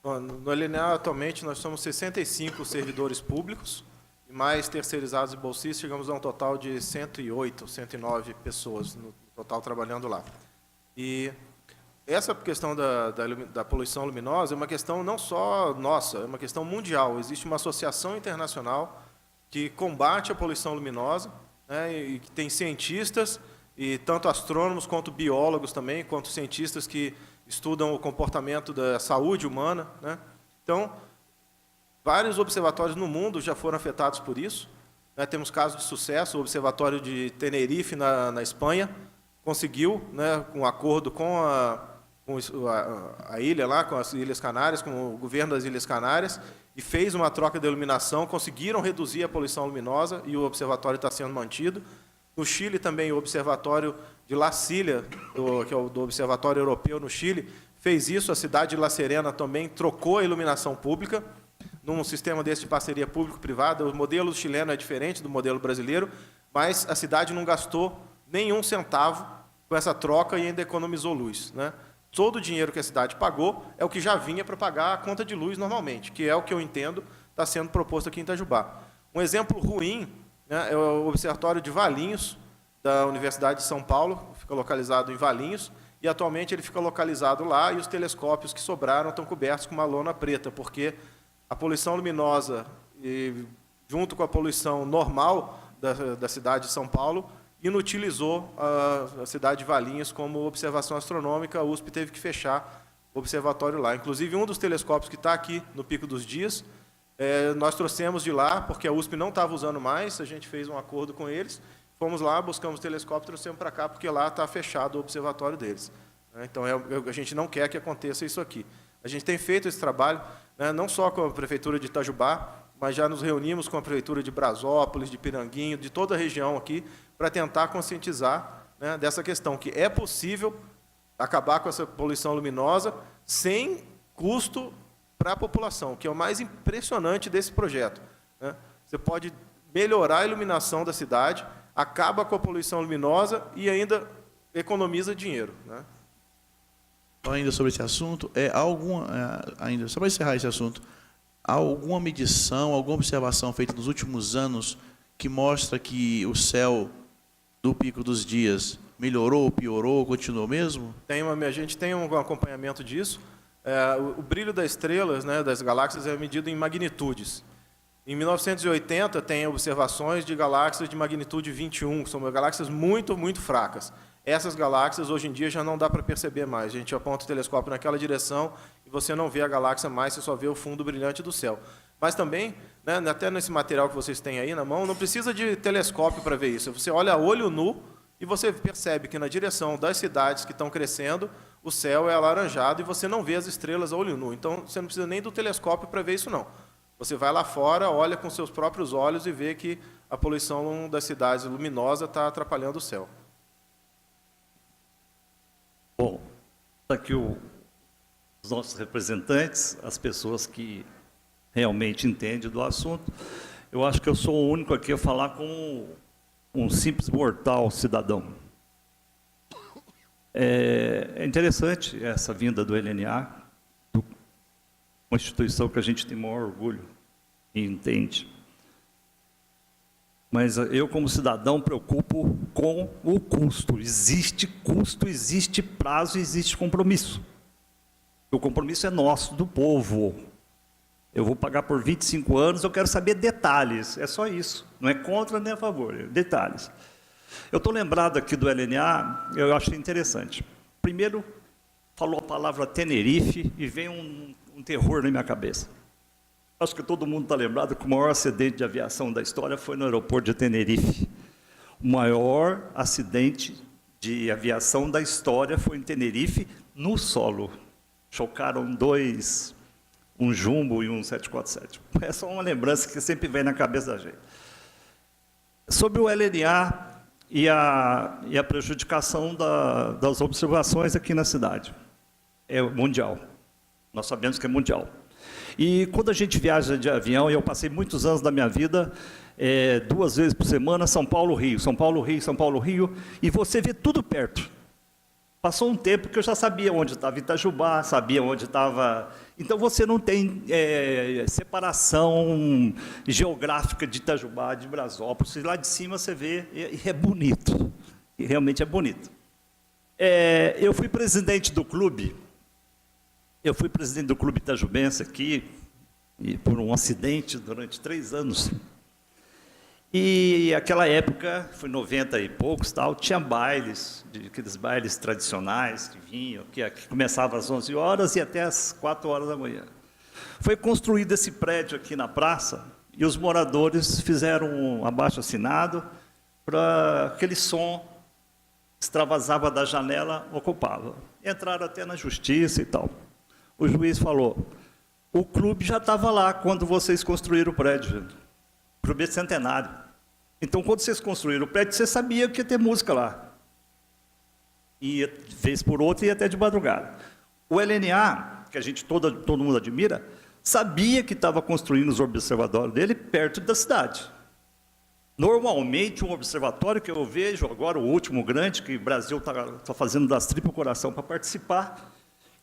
No LNA, atualmente, nós somos 65 servidores públicos, e mais terceirizados e bolsistas, chegamos a um total de 108, 109 pessoas no total trabalhando lá. E essa questão da poluição luminosa é uma questão não só nossa, é uma questão mundial. Existe uma associação internacional que combate a poluição luminosa, né, e que tem cientistas, e tanto astrônomos quanto biólogos também, quanto cientistas que estudam o comportamento da saúde humana, né? Então, vários observatórios no mundo já foram afetados por isso, né? Temos casos de sucesso, o Observatório de Tenerife, na Espanha, conseguiu, né, um acordo com a ilha lá, com as Ilhas Canárias, com o governo das Ilhas Canárias, e fez uma troca de iluminação, conseguiram reduzir a poluição luminosa, e o observatório está sendo mantido. No Chile também, o Observatório de La Silla, que é o do Observatório Europeu no Chile, fez isso. A cidade de La Serena também trocou a iluminação pública num sistema desse de parceria público-privada. O modelo chileno é diferente do modelo brasileiro, mas a cidade não gastou nenhum centavo com essa troca e ainda economizou luz, né? Todo o dinheiro que a cidade pagou é o que já vinha para pagar a conta de luz normalmente, que é o que eu entendo está sendo proposto aqui em Itajubá. Um exemplo ruim, né, é o Observatório de Valinhos, da Universidade de São Paulo, fica localizado em Valinhos, e atualmente ele fica localizado lá, e os telescópios que sobraram estão cobertos com uma lona preta, porque a poluição luminosa, junto com a poluição normal da cidade de São Paulo, inutilizou a cidade de Valinhos como observação astronômica. A USP teve que fechar o observatório lá. Inclusive, um dos telescópios que está aqui no Pico dos Dias, nós trouxemos de lá, porque a USP não estava usando mais, a gente fez um acordo com eles, fomos lá, buscamos o telescópio, trouxemos para cá, porque lá está fechado o observatório deles. Então, a gente não quer que aconteça isso aqui. A gente tem feito esse trabalho, né, não só com a Prefeitura de Itajubá, mas já nos reunimos com a Prefeitura de Brasópolis, de Piranguinho, de toda a região aqui, para tentar conscientizar, né, dessa questão, que é possível acabar com essa poluição luminosa sem custo para a população, que é o mais impressionante desse projeto, né? Você pode melhorar a iluminação da cidade, acaba com a poluição luminosa e ainda economiza dinheiro, né? Ainda sobre esse assunto, ainda só para encerrar esse assunto, há alguma medição, alguma observação feita nos últimos anos que mostra que o céu do Pico dos Dias melhorou, piorou, continuou mesmo? A gente tem um acompanhamento disso. O brilho das estrelas, né, das galáxias, é medido em magnitudes. Em 1980, tem observações de galáxias de magnitude 21, que são galáxias muito, muito fracas. Essas galáxias, hoje em dia, já não dá para perceber mais. A gente aponta o telescópio naquela direção e você não vê a galáxia mais, você só vê o fundo brilhante do céu. Mas também, né, até nesse material que vocês têm aí na mão, não precisa de telescópio para ver isso. Você olha a olho nu e você percebe que na direção das cidades que estão crescendo, o céu é alaranjado e você não vê as estrelas a olho nu. Então, você não precisa nem do telescópio para ver isso, não. Você vai lá fora, olha com seus próprios olhos e vê que a poluição das cidades luminosa está atrapalhando o céu. aqui os nossos representantes, as pessoas que realmente entendem do assunto. Eu acho que eu sou o único aqui a falar com um simples mortal cidadão. É interessante essa vinda do LNA, uma instituição que a gente tem maior orgulho e entende. Mas eu, como cidadão, preocupo com o custo. Existe custo, existe prazo, existe compromisso. O compromisso é nosso, do povo. Eu vou pagar por 25 anos, eu quero saber detalhes. É só isso. Não é contra nem a favor, detalhes. Eu estou lembrado aqui do LNA, eu achei interessante. Primeiro, falou a palavra Tenerife e veio um terror na minha cabeça. Acho que todo mundo está lembrado que o maior acidente de aviação da história foi no aeroporto de Tenerife. O maior acidente de aviação da história foi em Tenerife, no solo. Chocaram dois, um Jumbo e um 747. É só uma lembrança que sempre vem na cabeça da gente. Sobre o LNA e a prejudicação das observações aqui na cidade. É mundial. Nós sabemos que é mundial. E quando a gente viaja de avião, e eu passei muitos anos da minha vida, 2 vezes por semana, São Paulo, Rio, São Paulo, Rio, São Paulo, Rio, e você vê tudo perto. Passou um tempo que eu já sabia onde estava Itajubá, sabia onde estava... Então você não tem separação geográfica de Itajubá, de Brasópolis. Lá de cima você vê, e é bonito, e realmente é bonito. Eu fui presidente do clube, itajubense aqui, e por um acidente durante 3 anos. E aquela época, foi 90 e poucos, tal, tinha bailes, aqueles bailes tradicionais que vinham, que começavam às 11 horas e até às 4 horas da manhã. Foi construído esse prédio aqui na praça e os moradores fizeram um abaixo-assinado para aquele som que extravasava da janela, ocupava. Entraram até na justiça e tal. O juiz falou, o clube já estava lá quando vocês construíram o prédio, o clube é centenário. Então, quando vocês construíram o prédio, você sabia que ia ter música lá. E vez por outra, ia até de madrugada. O LNA, que a gente todo mundo admira, sabia que estava construindo os observatórios dele perto da cidade. Normalmente, um observatório que eu vejo agora, o último grande, que o Brasil está fazendo das tripas coração para participar,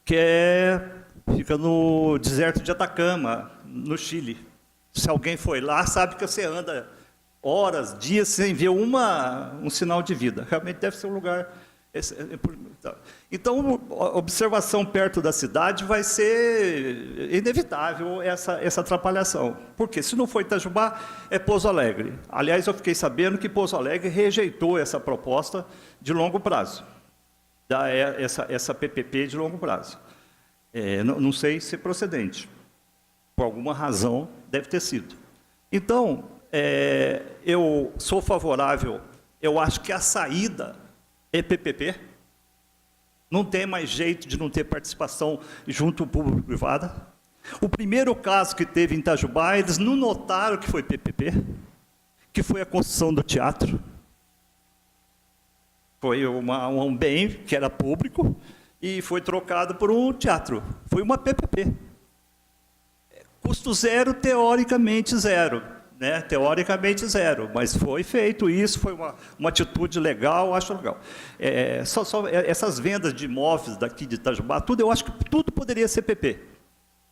fica no deserto de Atacama, no Chile. Se alguém foi lá, sabe que você anda horas, dias, sem ver um sinal de vida. Realmente deve ser um lugar... Então, a observação perto da cidade vai ser inevitável essa atrapalhação. Porque se não for Itajubá, é Pouso Alegre. Aliás, eu fiquei sabendo que Pouso Alegre rejeitou essa proposta de longo prazo. Essa PPP de longo prazo. Não sei se é procedente. Por alguma razão, deve ter sido. Então, eu sou favorável, eu acho que a saída é PPP. Não tem mais jeito de não ter participação junto ao público-privada. O primeiro caso que teve em Itajubá, eles não notaram que foi PPP, que foi a construção do teatro. Foi um bem que era público e foi trocado por um teatro. Foi uma PPP. Custo zero, teoricamente zero. Né? Teoricamente zero, mas foi feito isso, foi uma atitude legal, acho legal. Essas vendas de imóveis daqui de Itajubá, eu acho que tudo poderia ser PP.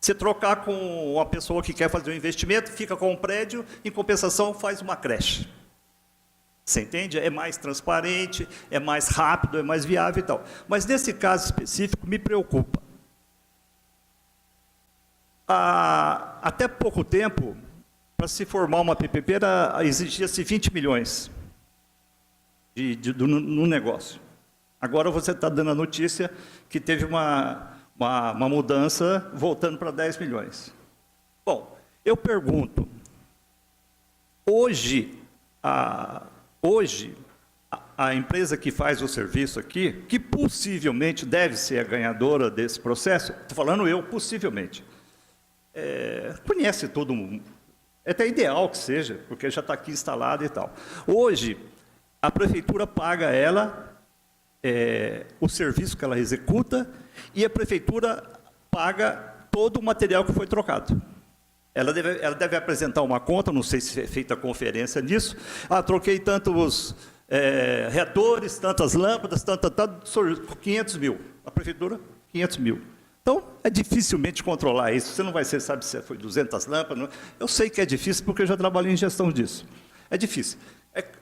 Você trocar com uma pessoa que quer fazer um investimento, fica com um prédio, em compensação faz uma creche. Você entende? É mais transparente, é mais rápido, é mais viável e tal. Mas nesse caso específico, me preocupa. Até pouco tempo, para se formar uma PPP, exigia-se 20 milhões no negócio. Agora você está dando a notícia que teve uma mudança voltando para 10 milhões. Bom, eu pergunto, hoje a empresa que faz o serviço aqui, que possivelmente deve ser a ganhadora desse processo, estou falando eu, possivelmente, conhece todo mundo. É até ideal que seja, porque já está aqui instalado e tal. Hoje, a prefeitura paga ela o serviço que ela executa e a prefeitura paga todo o material que foi trocado. Ela deve apresentar uma conta, não sei se é feita conferência nisso. Ah, troquei tantos reatores, tantas lâmpadas, tanto, 500 mil. A prefeitura, 500 mil. Então, é dificilmente controlar isso. Você não vai ser, sabe se foi 200 lâmpadas. Não. Eu sei que é difícil, porque eu já trabalhei em gestão disso. É difícil.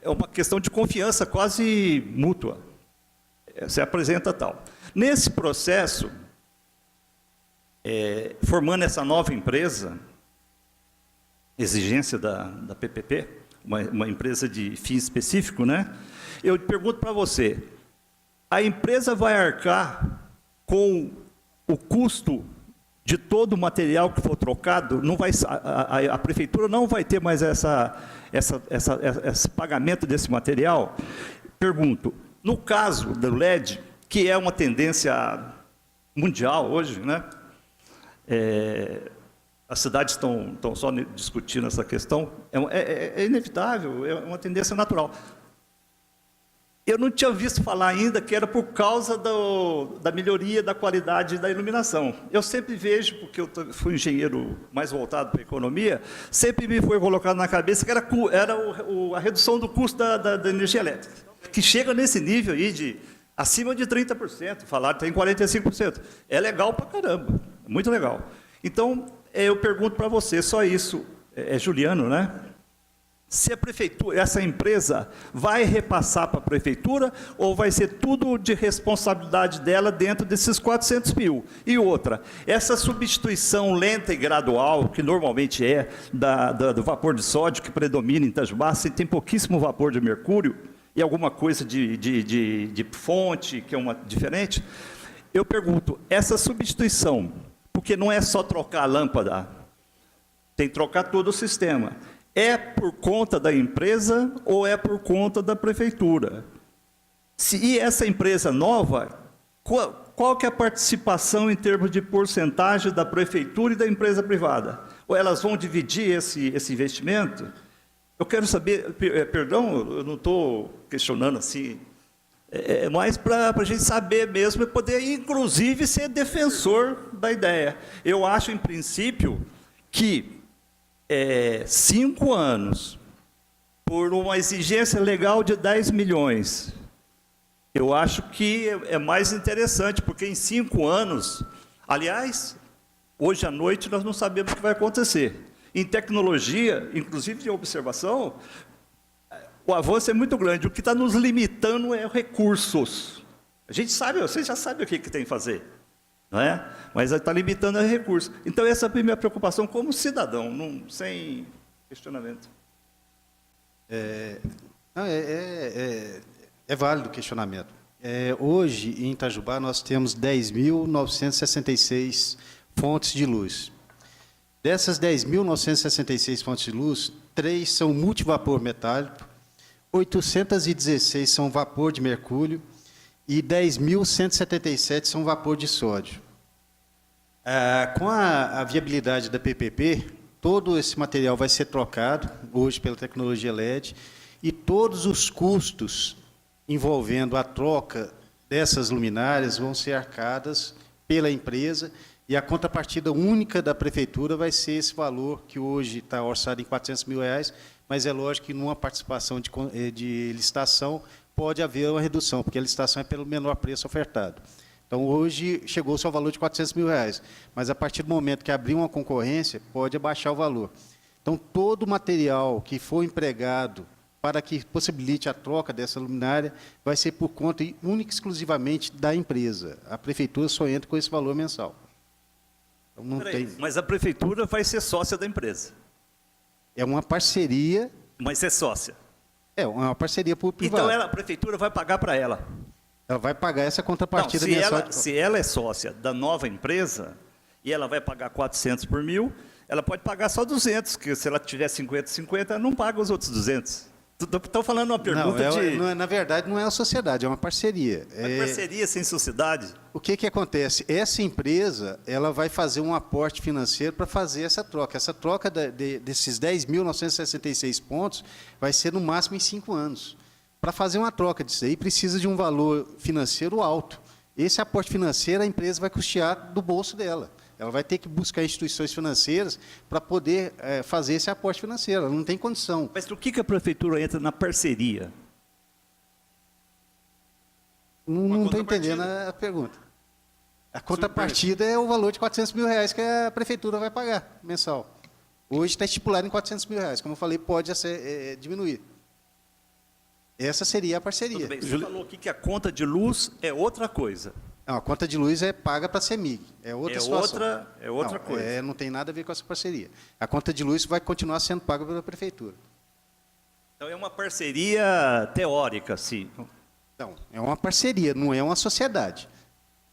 É uma questão de confiança quase mútua. Você apresenta tal. Nesse processo, formando essa nova empresa, exigência da PPP, uma empresa de fim específico, né? Eu pergunto para você, a empresa vai arcar com o custo de todo o material que for trocado? Não vai, a prefeitura não vai ter mais esse pagamento desse material? Pergunto, no caso do LED, que é uma tendência mundial hoje, né? As cidades estão só discutindo essa questão, é inevitável, é uma tendência natural. Eu não tinha visto falar ainda que era por causa da melhoria da qualidade da iluminação. Eu sempre vejo, porque eu fui engenheiro mais voltado para a economia, sempre me foi colocado na cabeça que era a redução do custo da energia elétrica, que chega nesse nível aí de acima de 30%, falaram que tem 45%. É legal pra caramba, muito legal. Então, eu pergunto para você, só isso, Juliano, né? Se a prefeitura, essa empresa vai repassar para a prefeitura ou vai ser tudo de responsabilidade dela dentro desses 400 mil? E outra, essa substituição lenta e gradual, que normalmente é do vapor de sódio, que predomina em Itajubá, se tem pouquíssimo vapor de mercúrio e alguma coisa de fonte, que é uma diferente, eu pergunto, essa substituição, porque não é só trocar a lâmpada, tem que trocar todo o sistema. É por conta da empresa ou é por conta da prefeitura? E essa empresa nova, qual que é a participação em termos de porcentagem da prefeitura e da empresa privada? Ou elas vão dividir esse investimento? Eu quero saber, perdão, eu não estou questionando assim, mas para a gente saber mesmo e poder, inclusive, ser defensor da ideia. Eu acho, em princípio, que 5 anos, por uma exigência legal de 10 milhões, eu acho que é mais interessante, porque em 5 anos, aliás, hoje à noite nós não sabemos o que vai acontecer. Em tecnologia, inclusive de observação, o avanço é muito grande. O que está nos limitando é recursos. A gente sabe, você já sabe o que tem que fazer, não é? Mas está limitando os recursos. Então, essa é a primeira preocupação como cidadão, sem questionamento. É válido o questionamento. Hoje, em Itajubá, nós temos 10.966 fontes de luz. Dessas 10.966 fontes de luz, 3 são multivapor metálico, 816 são vapor de mercúrio e 10.177 são vapor de sódio. Com a viabilidade da PPP, todo esse material vai ser trocado, hoje pela tecnologia LED, e todos os custos envolvendo a troca dessas luminárias vão ser arcadas pela empresa, e a contrapartida única da prefeitura vai ser esse valor, que hoje está orçado em R$400 mil, mas é lógico que numa participação de licitação pode haver uma redução, porque a licitação é pelo menor preço ofertado. Então, hoje chegou-se ao valor de R$400 mil, mas a partir do momento que abrir uma concorrência, pode abaixar o valor. Então, todo o material que for empregado para que possibilite a troca dessa luminária vai ser por conta única e exclusivamente da empresa. A prefeitura só entra com esse valor mensal. Então, não tem... Mas a prefeitura vai ser sócia da empresa. É uma parceria. Mas é sócia. É uma parceria público-privada. Então a prefeitura vai pagar para ela. Ela vai pagar essa contrapartida não, mensal. Se ela é sócia da nova empresa e ela vai pagar 400 por mil, ela pode pagar só 200, porque se ela tiver 50-50, ela não paga os outros 200. Estou falando uma pergunta na verdade, não é uma sociedade, é uma parceria. Uma parceria sem sociedade? O que acontece? Essa empresa ela vai fazer um aporte financeiro para fazer essa troca. Essa troca desses 10.966 pontos vai ser no máximo em 5 anos. Para fazer uma troca disso aí, precisa de um valor financeiro alto. Esse aporte financeiro a empresa vai custear do bolso dela. Ela vai ter que buscar instituições financeiras para poder fazer esse aporte financeiro. Ela não tem condição. Mas por que a prefeitura entra na parceria? Não estou entendendo a pergunta. A contrapartida é o valor de R$400 mil que a prefeitura vai pagar mensal. Hoje está estipulado em R$400 mil. Como eu falei, pode diminuir. Essa seria a parceria. Tudo bem. Você falou aqui que a conta de luz é outra coisa. Não, a conta de luz é paga para a CEMIG. É outra situação. É outra não, coisa. Não tem nada a ver com essa parceria. A conta de luz vai continuar sendo paga pela prefeitura. Então é uma parceria teórica, sim. Então, é uma parceria, não é uma sociedade.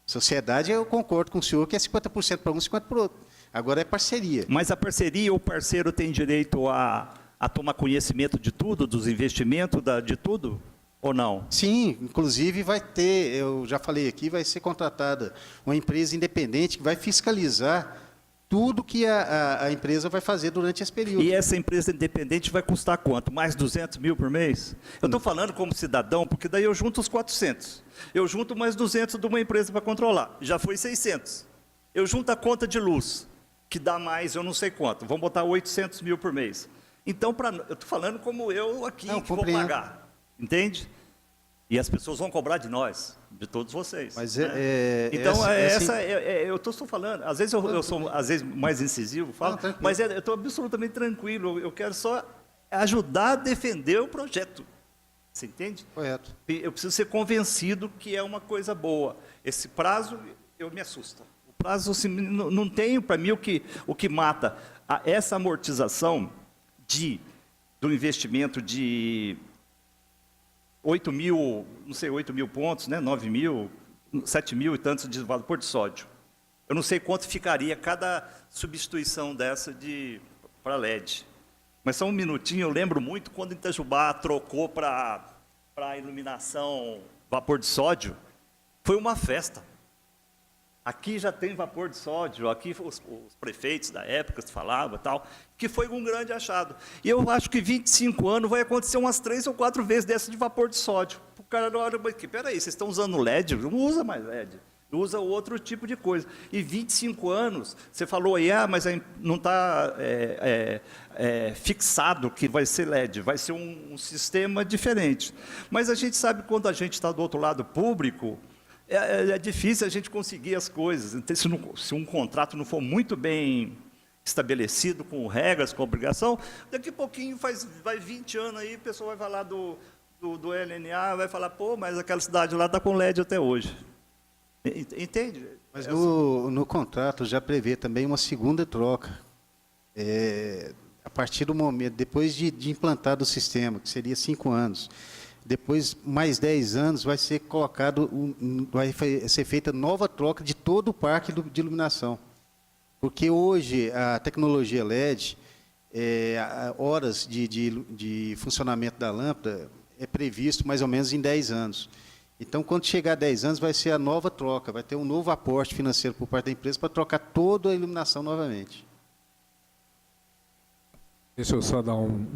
Sociedade, eu concordo com o senhor que é 50% para um, 50% para o outro. Agora é parceria. Mas a parceria, o parceiro tem direito a tomar conhecimento de tudo, dos investimentos, de tudo? Ou não? Sim, inclusive vai ter, eu já falei aqui, vai ser contratada uma empresa independente que vai fiscalizar tudo que a empresa vai fazer durante esse período. E essa empresa independente vai custar quanto? Mais 200 mil por mês? Eu estou falando como cidadão, porque daí eu junto os 400. Eu junto mais 200 de uma empresa para controlar. Já foi 600. Eu junto a conta de luz, que dá mais, eu não sei quanto. Vamos botar 800 mil por mês. Então, eu estou falando como eu aqui que vou pagar. Entende? E as pessoas vão cobrar de nós, de todos vocês. Mas então, eu estou só falando, às vezes eu sou mais incisivo, falo, mas eu estou absolutamente tranquilo, eu quero só ajudar a defender o projeto. Você entende? Correto. Eu preciso ser convencido que é uma coisa boa. Esse prazo, eu me assusta. O prazo, assim, não tem, para mim, o que mata. Essa amortização do investimento de 8 mil, não sei, 8 mil pontos, né? 9 mil, 7 mil e tantos de vapor de sódio. Eu não sei quanto ficaria cada substituição dessa para LED. Mas só um minutinho, eu lembro muito quando Itajubá trocou para a iluminação vapor de sódio, foi uma festa. Aqui já tem vapor de sódio, aqui os prefeitos da época falavam tal, que foi um grande achado. E eu acho que 25 anos vai acontecer umas 3 ou 4 vezes dessa de vapor de sódio. O cara não olha, mas peraí, vocês estão usando LED? Não usa mais LED, usa outro tipo de coisa. E 25 anos, você falou aí, mas não está fixado que vai ser LED, vai ser um sistema diferente. Mas a gente sabe quando a gente está do outro lado público, é difícil a gente conseguir as coisas. Então, se um contrato não for muito bem estabelecido, com regras, com obrigação, daqui a pouquinho, vai 20 anos aí, o pessoal vai falar do LNA, vai falar, pô, mas aquela cidade lá está com LED até hoje. Entende? Mas no contrato já prevê também uma segunda troca. A partir do momento, depois de implantado o sistema, que seria 5 anos, depois, mais 10 anos, vai ser vai ser feita nova troca de todo o parque de iluminação. Porque hoje a tecnologia LED, horas de funcionamento da lâmpada, é previsto mais ou menos em 10 anos. Então, quando chegar a 10 anos, vai ser a nova troca, vai ter um novo aporte financeiro por parte da empresa para trocar toda a iluminação novamente. Deixa eu só dar um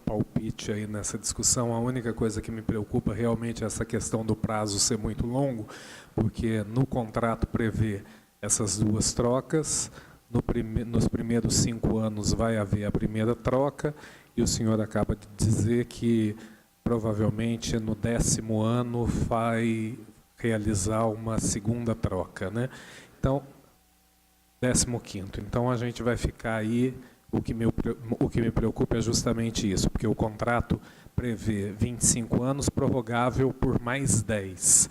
palpite aí nessa discussão. A única coisa que me preocupa realmente é essa questão do prazo ser muito longo, porque no contrato prevê essas 2 trocas, nos primeiros 5 anos vai haver a primeira troca, e o senhor acaba de dizer que provavelmente no 10º ano vai realizar uma segunda troca, né? Então, 15º. Então a gente vai ficar aí. O que me preocupa é justamente isso, porque o contrato prevê 25 anos, prorrogável por mais 10.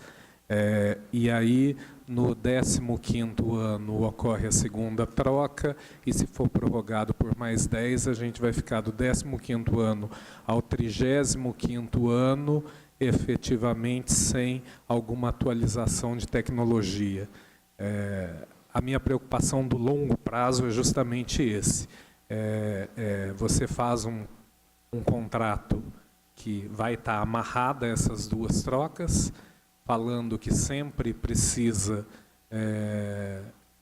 E aí, no 15º ano, ocorre a segunda troca, e se for prorrogado por mais 10, a gente vai ficar do 15º ano ao 35º ano, efetivamente sem alguma atualização de tecnologia. A minha preocupação do longo prazo é justamente esse. Você faz um contrato que vai estar amarrado a essas 2 trocas, falando que sempre precisa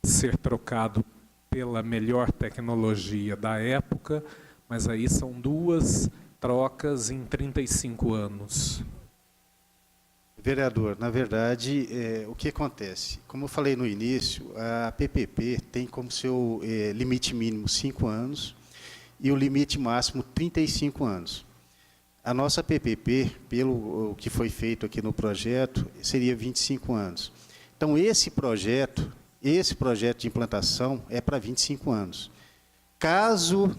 ser trocado pela melhor tecnologia da época, mas aí são 2 trocas em 35 anos. Vereador, na verdade, o que acontece? Como eu falei no início, a PPP tem como seu limite mínimo 5 anos e o limite máximo 35 anos. A nossa PPP, pelo que foi feito aqui no projeto, seria 25 anos. Então, esse projeto de implantação é para 25 anos. Caso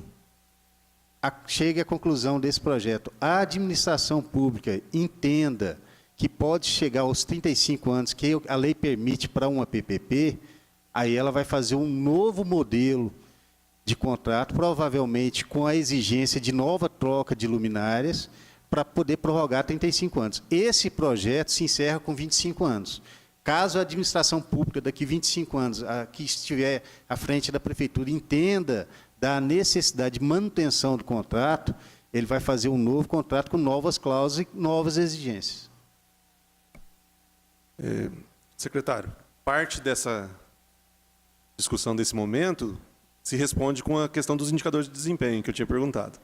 chegue à conclusão desse projeto, a administração pública entenda que pode chegar aos 35 anos, que a lei permite para uma PPP, aí ela vai fazer um novo modelo de contrato, provavelmente com a exigência de nova troca de luminárias, para poder prorrogar 35 anos. Esse projeto se encerra com 25 anos. Caso a administração pública, daqui 25 anos, que estiver à frente da prefeitura, entenda da necessidade de manutenção do contrato, ele vai fazer um novo contrato com novas cláusulas e novas exigências. Secretário, parte dessa discussão desse momento se responde com a questão dos indicadores de desempenho, que eu tinha perguntado.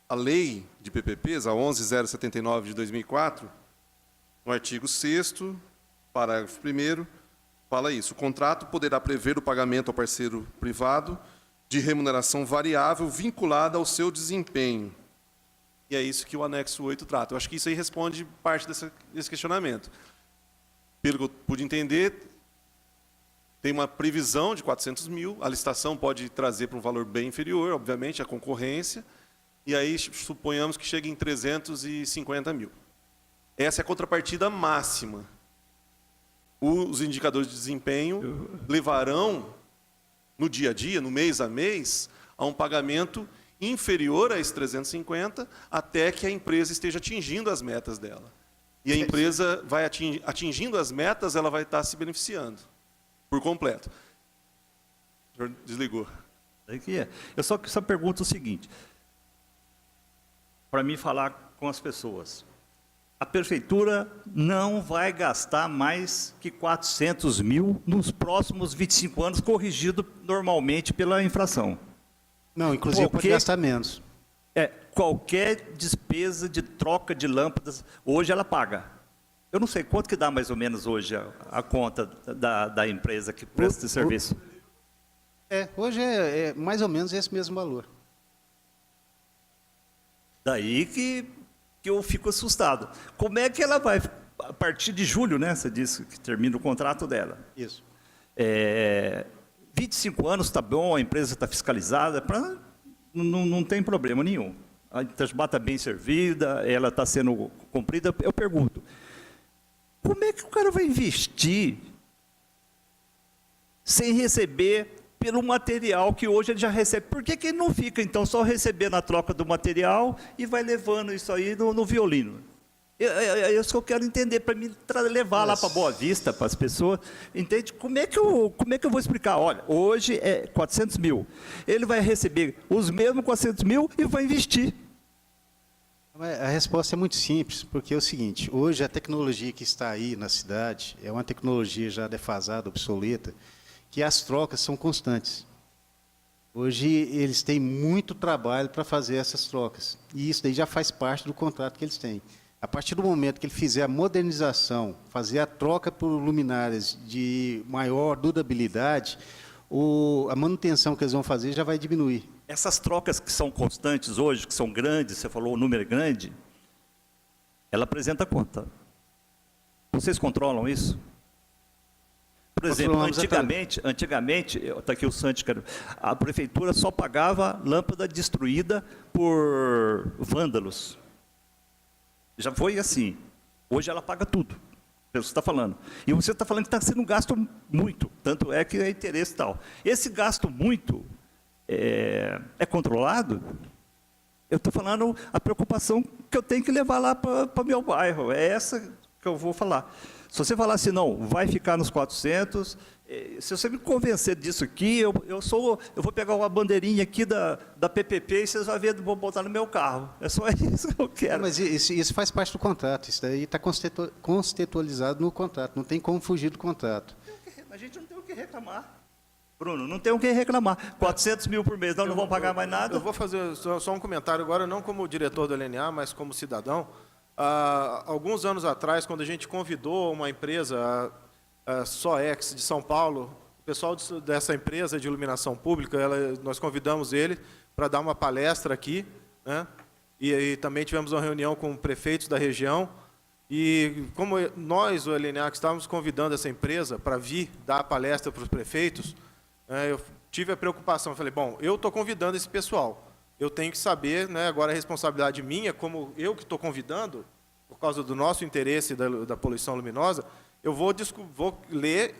A lei de PPPs, a 11.079 de 2004, no artigo 6º, parágrafo 1º, fala isso. O contrato poderá prever o pagamento ao parceiro privado de remuneração variável vinculada ao seu desempenho. E é isso que o anexo 8 trata. Eu acho que isso aí responde parte desse questionamento. Pelo que eu pude entender, tem uma previsão de 400 mil, a licitação pode trazer para um valor bem inferior, obviamente, a concorrência, e aí suponhamos que chegue em 350 mil. Essa é a contrapartida máxima. Os indicadores de desempenho levarão, no dia a dia, no mês a mês, a um pagamento inferior a esses 350, até que a empresa esteja atingindo as metas dela. E a empresa vai atingindo as metas, ela vai estar se beneficiando por completo. O senhor desligou. Eu só pergunto o seguinte, para mim falar com as pessoas. A prefeitura não vai gastar mais que 400 mil nos próximos 25 anos, corrigido normalmente pela inflação. Não, inclusive pode gastar menos. Qualquer despesa de troca de lâmpadas, hoje ela paga. Eu não sei quanto que dá mais ou menos hoje a conta da empresa que presta esse serviço. Hoje é mais ou menos esse mesmo valor. Daí que eu fico assustado. Como é que ela vai, a partir de julho, né? Você disse que termina o contrato dela. Isso. 25 anos está bom, a empresa está fiscalizada, não tem problema nenhum. A Itajubá está bem servida, ela está sendo cumprida. Eu pergunto, como é que o cara vai investir sem receber pelo material que hoje ele já recebe? Por que ele não fica, então, só recebendo a troca do material e vai levando isso aí no violino? É isso que eu quero entender, para me levar lá para Boa Vista, para as pessoas. Entende? Como é que eu vou explicar? Olha, hoje é 400 mil. Ele vai receber os mesmos 400 mil e vai investir. A resposta é muito simples, porque é o seguinte, hoje a tecnologia que está aí na cidade é uma tecnologia já defasada, obsoleta, que as trocas são constantes. Hoje eles têm muito trabalho para fazer essas trocas, e isso daí já faz parte do contrato que eles têm. A partir do momento que ele fizer a modernização, fazer a troca por luminárias de maior durabilidade, a manutenção que eles vão fazer já vai diminuir. Essas trocas que são constantes hoje, que são grandes, você falou o número é grande, ela apresenta conta. Vocês controlam isso? Por exemplo, antigamente, está aqui o Santi, a prefeitura só pagava lâmpada destruída por vândalos. Já foi assim. Hoje ela paga tudo. Você está falando. E você está falando que está sendo gasto muito. Tanto é que é interesse e tal. Esse gasto muito é controlado? Eu estou falando a preocupação que eu tenho que levar lá para meu bairro. É essa que eu vou falar. Se você falar assim, não, vai ficar nos 400, se você me convencer disso aqui, eu vou pegar uma bandeirinha aqui da PPP e vocês vão ver, vou botar no meu carro. É só isso que eu quero. Mas isso faz parte do contrato, isso daí está constitucionalizado no contrato, não tem como fugir do contrato. A gente não tem o que reclamar. Bruno, não tem o que reclamar. 400 mil por mês, não vão pagar mais nada. Eu vou fazer só um comentário agora, não como diretor do LNA, mas como cidadão. Alguns anos atrás, quando a gente convidou uma empresa, a Soex de São Paulo, o pessoal dessa empresa de iluminação pública, nós convidamos ele para dar uma palestra aqui, né? E também tivemos uma reunião com prefeitos da região. E como nós, o LNA, que estávamos convidando essa empresa para vir dar a palestra para os prefeitos, eu tive a preocupação, falei, bom, eu estou convidando esse pessoal, eu tenho que saber, né, agora a responsabilidade minha, como eu que estou convidando, por causa do nosso interesse da poluição luminosa, eu vou ler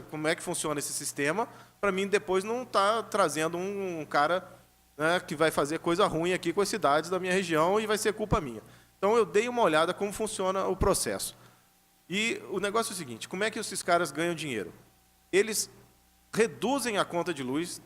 como é que funciona esse sistema, para mim depois não estar trazendo um cara, né, que vai fazer coisa ruim aqui com as cidades da minha região e vai ser culpa minha. Então, eu dei uma olhada como funciona o processo. E o negócio é o seguinte, como é que esses caras ganham dinheiro? Eles reduzem a conta de luz,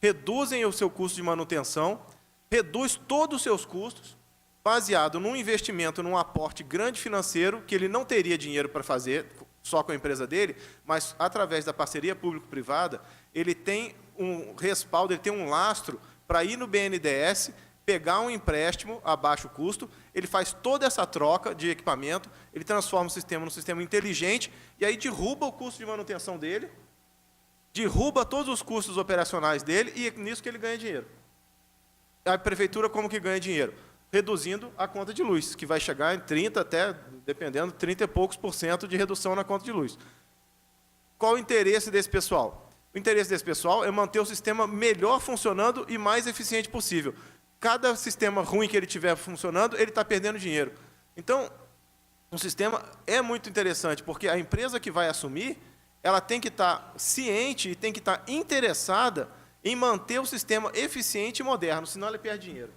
reduzem o seu custo de manutenção, reduz todos os seus custos, baseado num investimento, num aporte grande financeiro, que ele não teria dinheiro para fazer, só com a empresa dele, mas, através da parceria público-privada, ele tem um respaldo, ele tem um lastro para ir no BNDES, pegar um empréstimo a baixo custo, ele faz toda essa troca de equipamento, ele transforma o sistema num sistema inteligente, e aí derruba o custo de manutenção dele, derruba todos os custos operacionais dele, e é nisso que ele ganha dinheiro. A prefeitura como que ganha dinheiro? Reduzindo a conta de luz, que vai chegar em 30% até, dependendo, 30 e poucos % de redução na conta de luz. Qual o interesse desse pessoal? O interesse desse pessoal é manter o sistema melhor funcionando e mais eficiente possível. Cada sistema ruim que ele tiver funcionando, ele está perdendo dinheiro. Então, o sistema é muito interessante, porque a empresa que vai assumir, ela tem que estar ciente e tem que estar interessada em manter o sistema eficiente e moderno, senão ela perde dinheiro.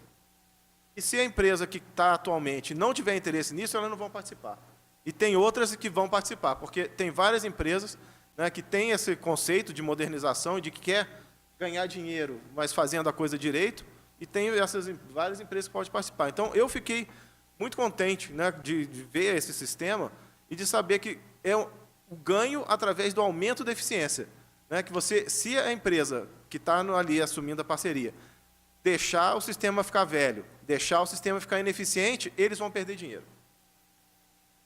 E se a empresa que está atualmente não tiver interesse nisso, elas não vão participar. E tem outras que vão participar, porque tem várias empresas, né, que têm esse conceito de modernização e de que quer ganhar dinheiro, mas fazendo a coisa direito, e tem várias empresas que podem participar. Então, eu fiquei muito contente, né, de ver esse sistema e de saber que é o ganho através do aumento da eficiência. Né, que se a empresa que está ali assumindo a parceria deixar o sistema ficar velho, deixar o sistema ficar ineficiente, eles vão perder dinheiro.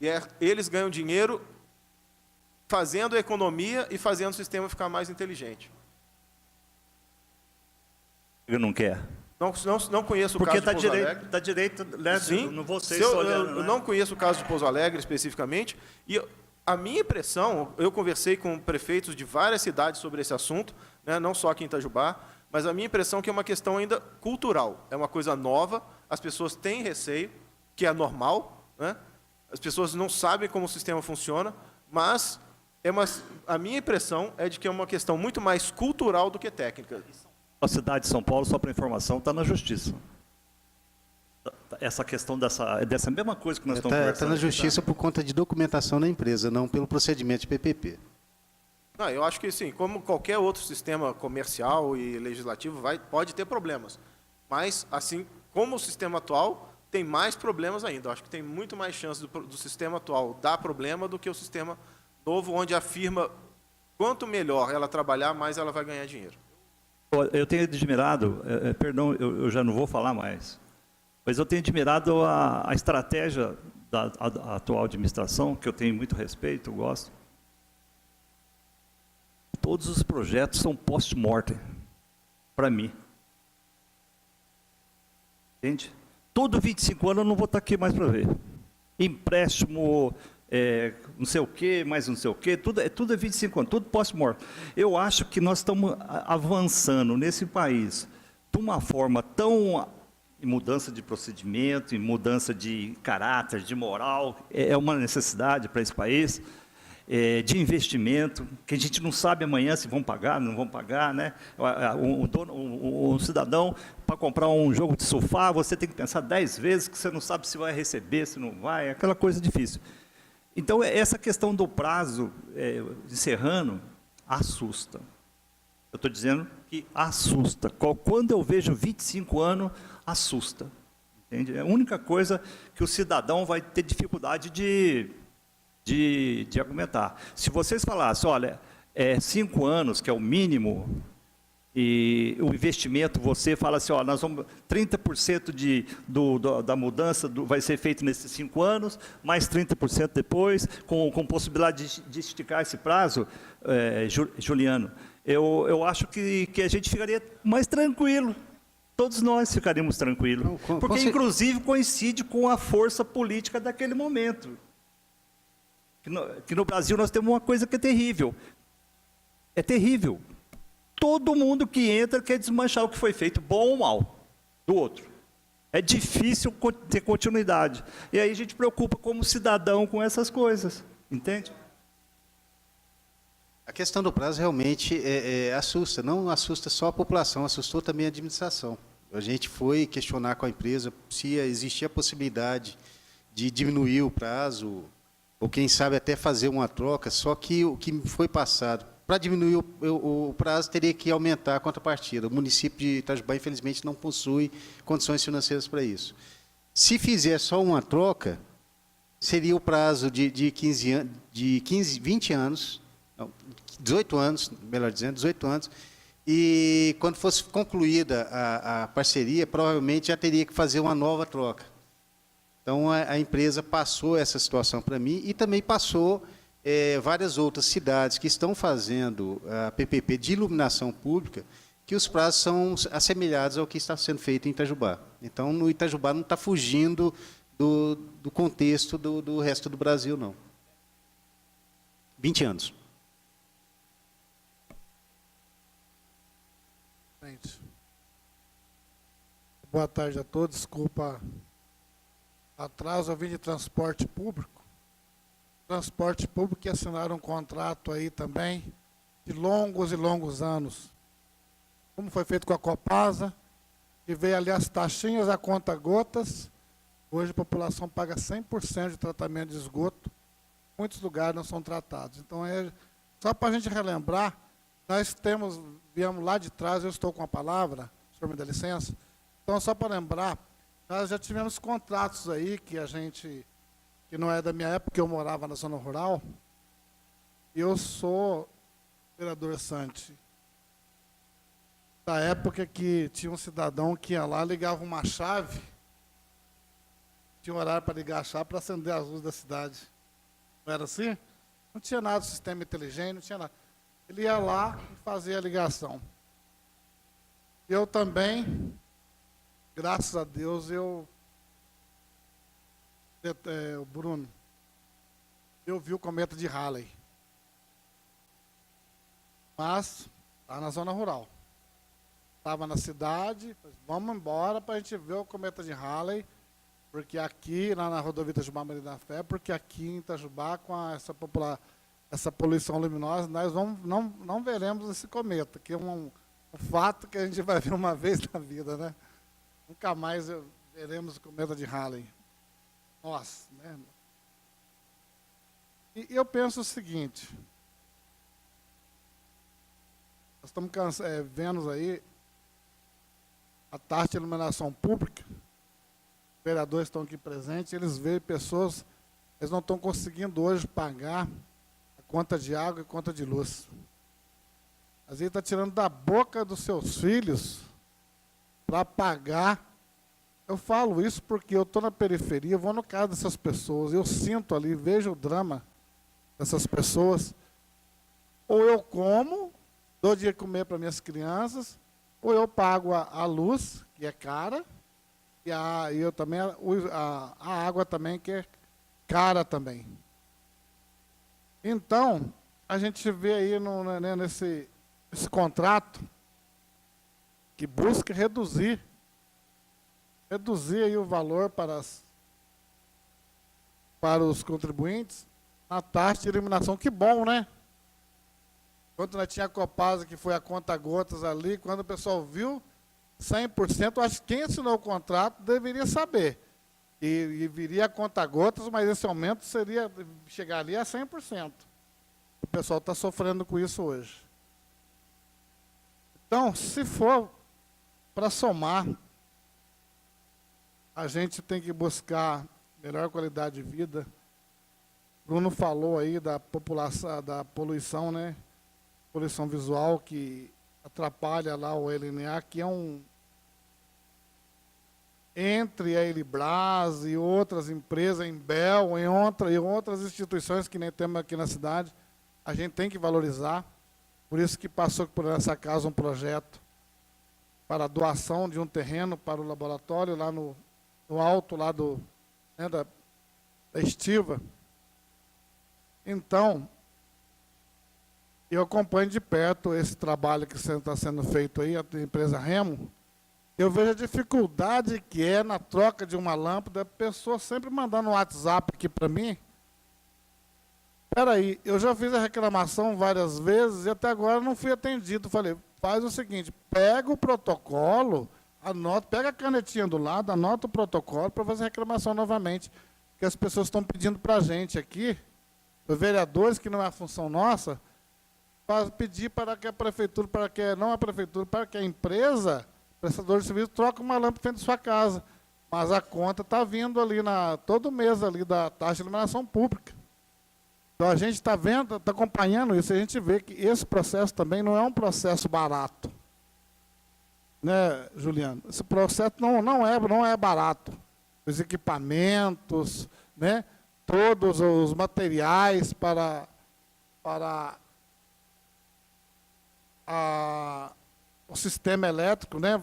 E eles ganham dinheiro fazendo a economia e fazendo o sistema ficar mais inteligente. Eu não quer. Não conheço o porque caso de Pouso Alegre. Está direito, né? Sim, não vou ser eu não conheço o caso de Pouso Alegre especificamente, e a minha impressão, eu conversei com prefeitos de várias cidades sobre esse assunto, né, não só aqui em Itajubá, mas a minha impressão é que é uma questão ainda cultural, é uma coisa nova, as pessoas têm receio, que é normal, né? As pessoas não sabem como o sistema funciona, mas a minha impressão é de que é uma questão muito mais cultural do que técnica. A cidade de São Paulo, só para informação, está na justiça. Essa questão dessa mesma coisa que nós estamos conversando. Está na justiça por conta de documentação da empresa, não pelo procedimento de PPP. Não, eu acho que sim, como qualquer outro sistema comercial e legislativo, pode ter problemas. Mas, assim como o sistema atual, tem mais problemas ainda. Eu acho que tem muito mais chance do sistema atual dar problema do que o sistema novo, onde a firma, quanto melhor ela trabalhar, mais ela vai ganhar dinheiro. Eu tenho admirado, perdão, eu já não vou falar mais, mas eu tenho admirado a estratégia da atual administração, que eu tenho muito respeito, eu gosto. Todos os projetos são post-mortem, para mim. Entende? Todo 25 anos eu não vou estar aqui mais para ver. Empréstimo, não sei o quê, mais não sei o quê, tudo é 25 anos, tudo post-mortem. Eu acho que nós estamos avançando nesse país de uma forma tão... em mudança de procedimento, em mudança de caráter, de moral, é uma necessidade para esse país, de investimento, que a gente não sabe amanhã se vão pagar, não vão pagar, né? Um cidadão, para comprar um jogo de sofá, você tem que pensar 10 vezes, que você não sabe se vai receber, se não vai, aquela coisa difícil. Então, essa questão do prazo, encerrando, assusta. Eu estou dizendo que assusta. Quando eu vejo 25 anos, assusta. Entende? É a única coisa que o cidadão vai ter dificuldade de argumentar. Se vocês falassem, olha, 5 anos, que é o mínimo, E o investimento, você fala assim, ó, nós vamos 30% da mudança vai ser feito nesses 5 anos, mais 30% depois, com possibilidade de esticar esse prazo, Juliano. Eu acho que a gente ficaria mais tranquilo. Todos nós ficaríamos tranquilos. Porque, inclusive, coincide com a força política daquele momento. Que no Brasil nós temos uma coisa que é terrível. É terrível. Todo mundo que entra quer desmanchar o que foi feito, bom ou mal, do outro. É difícil ter continuidade. E aí a gente preocupa como cidadão com essas coisas. Entende? A questão do prazo realmente assusta. Não assusta só a população, assustou também a administração. A gente foi questionar com a empresa se existia a possibilidade de diminuir o prazo, ou quem sabe até fazer uma troca, só que o que foi passado, para diminuir o prazo, teria que aumentar a contrapartida. O município de Itajubá, infelizmente, não possui condições financeiras para isso. Se fizer só uma troca, seria o prazo de 20 anos, não, 18 anos, melhor dizendo, 18 anos, e quando fosse concluída a parceria, provavelmente já teria que fazer uma nova troca. Então, a empresa passou essa situação para mim e também passou várias outras cidades que estão fazendo a PPP de iluminação pública, que os prazos são assemelhados ao que está sendo feito em Itajubá. Então, no Itajubá não está fugindo do contexto do resto do Brasil, não. 20 anos. Boa tarde a todos. Desculpa atraso, eu vim de transporte público. Transporte público que assinaram um contrato aí também de longos e longos anos. Como foi feito com a Copasa, que veio ali as taxinhas a conta gotas. Hoje a população paga 100% de tratamento de esgoto. Muitos lugares não são tratados. Então, só para a gente relembrar, nós viemos lá de trás, eu estou com a palavra, o senhor me dá licença. Então, só para lembrar, nós já tivemos contratos aí que não é da minha época, eu morava na zona rural. Eu sou vereador Santi. Da época que tinha um cidadão que ia lá, ligava uma chave, tinha um horário para ligar a chave para acender as luzes da cidade. Não era assim? Não tinha nada de sistema inteligente, não tinha nada. Ele ia lá e fazia a ligação. Eu também, graças a Deus, o Bruno, eu vi o cometa de Halley. Mas está na zona rural. Estava na cidade, vamos embora para a gente ver o cometa de Halley, porque aqui, lá na rodovia Itajubá Maria da Fé, porque aqui em Itajubá, com essa poluição luminosa, nós não veremos esse cometa, que é um fato que a gente vai ver uma vez na vida, né? Nunca mais veremos o cometa de Halley. Nossa, né? E eu penso o seguinte, nós estamos vendo aí a taxa de iluminação pública, os vereadores estão aqui presentes, eles veem pessoas, eles não estão conseguindo hoje pagar a conta de água e conta de luz. Às vezes está tirando da boca dos seus filhos para pagar. Eu falo isso porque eu estou na periferia, vou no caso dessas pessoas, eu sinto ali, vejo o drama dessas pessoas. Ou eu como, dou de comer para minhas crianças, ou eu pago a luz, que é cara, e eu também a água também, que é cara também. Então, a gente vê aí nesse contrato que busca reduzir aí o valor para os contribuintes na taxa de eliminação. Que bom, né? Quando nós tínhamos a Copasa, que foi a conta gotas ali, quando o pessoal viu 100%, eu acho que quem assinou o contrato deveria saber. E viria a conta gotas, mas esse aumento chegaria a 100%. O pessoal está sofrendo com isso hoje. Então, se for para somar, a gente tem que buscar melhor qualidade de vida. Bruno falou aí da população, da poluição, né? Poluição visual, que atrapalha lá o LNA, que é entre a Elibras e outras empresas, em Bel, e outras instituições que nem temos aqui na cidade, a gente tem que valorizar. Por isso que passou por essa casa um projeto para a doação de um terreno para o laboratório, lá no alto lá da estiva. Então, eu acompanho de perto esse trabalho que está sendo feito aí, a empresa Remo. Eu vejo a dificuldade que é na troca de uma lâmpada, a pessoa sempre mandando um WhatsApp aqui para mim. Espera aí, eu já fiz a reclamação várias vezes e até agora não fui atendido. Falei, faz o seguinte, pega o protocolo, anota, pega a canetinha do lado, anota o protocolo para fazer a reclamação novamente. Que as pessoas estão pedindo para a gente aqui, os vereadores, que não é a função nossa, para pedir para que a prefeitura, para que a empresa, prestador de serviço, troque uma lâmpada frente da sua casa. Mas a conta está vindo ali todo mês ali da taxa de iluminação pública. Então a gente está vendo, está acompanhando isso, e a gente vê que esse processo também não é um processo barato. Né, Juliano? Esse processo não é barato. Os equipamentos, né, todos os materiais para o sistema elétrico, né,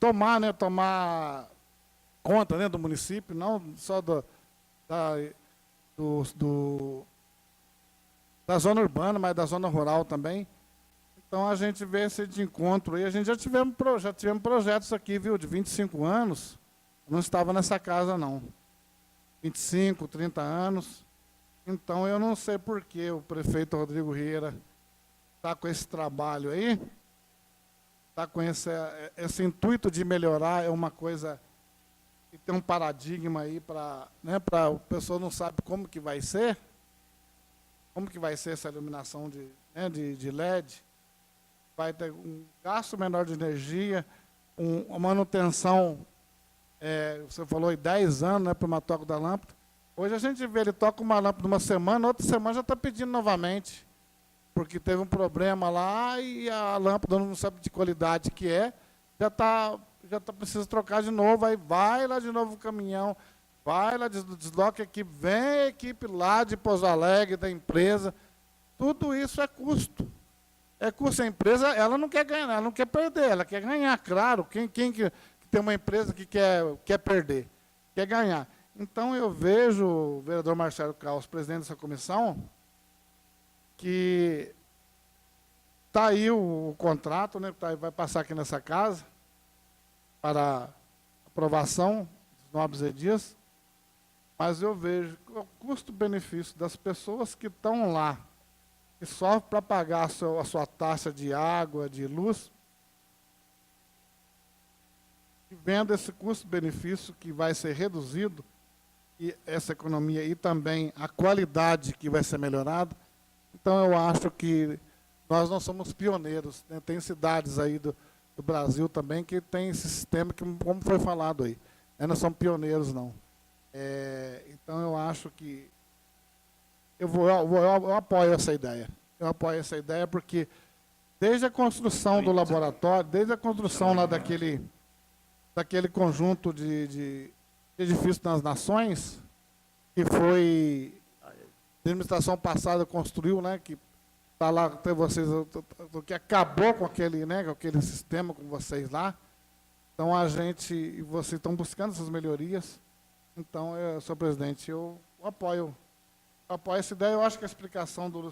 tomar conta, né, do município, não só da zona urbana, mas da zona rural também. Então a gente vê esse de encontro aí. A gente já tivemos projetos aqui, viu, de 25 anos. Não estava nessa casa, não. 25, 30 anos. Então eu não sei por que o prefeito Rodrigo Rieira está com esse trabalho aí. Está com esse intuito de melhorar, é uma coisa que tem um paradigma aí para, né, a pessoa não sabe como que vai ser essa iluminação de LED. Vai ter um gasto menor de energia, uma manutenção, você falou, em 10 anos, né, para uma toca da lâmpada. Hoje a gente vê, ele toca uma lâmpada uma semana, outra semana já está pedindo novamente, porque teve um problema lá e a lâmpada não sabe de qualidade que é, já tá precisa trocar de novo, aí vai lá de novo o caminhão, vai lá, desloca a equipe, vem a equipe lá de Pouso Alegre, da empresa. Tudo isso é custo. É custo. A empresa, ela não quer ganhar, ela não quer perder, ela quer ganhar, claro. Quem que tem uma empresa que quer perder? Quer ganhar. Então, eu vejo o vereador Marcelo Caos, presidente dessa comissão, que está aí o contrato, né, vai passar aqui nessa casa, para aprovação dos nobres ediais, mas eu vejo o custo-benefício das pessoas que estão lá, que sofrem para pagar a sua taxa de água, de luz, e vendo esse custo-benefício que vai ser reduzido, e essa economia e também a qualidade que vai ser melhorada. Então, eu acho que nós não somos pioneiros, né? Tem cidades aí do Brasil também que tem esse sistema, que, como foi falado aí, nós não somos pioneiros, não. Então, eu acho que eu apoio essa ideia. Eu apoio essa ideia porque, desde a construção do laboratório, desde a construção lá daquele conjunto de edifícios das nações, que foi a administração passada construiu, né, que está lá até vocês, que acabou com aquele, né, com aquele sistema com vocês lá. Então a gente e vocês estão buscando essas melhorias. Então, senhor presidente, eu apoio essa ideia. Eu acho que a explicação do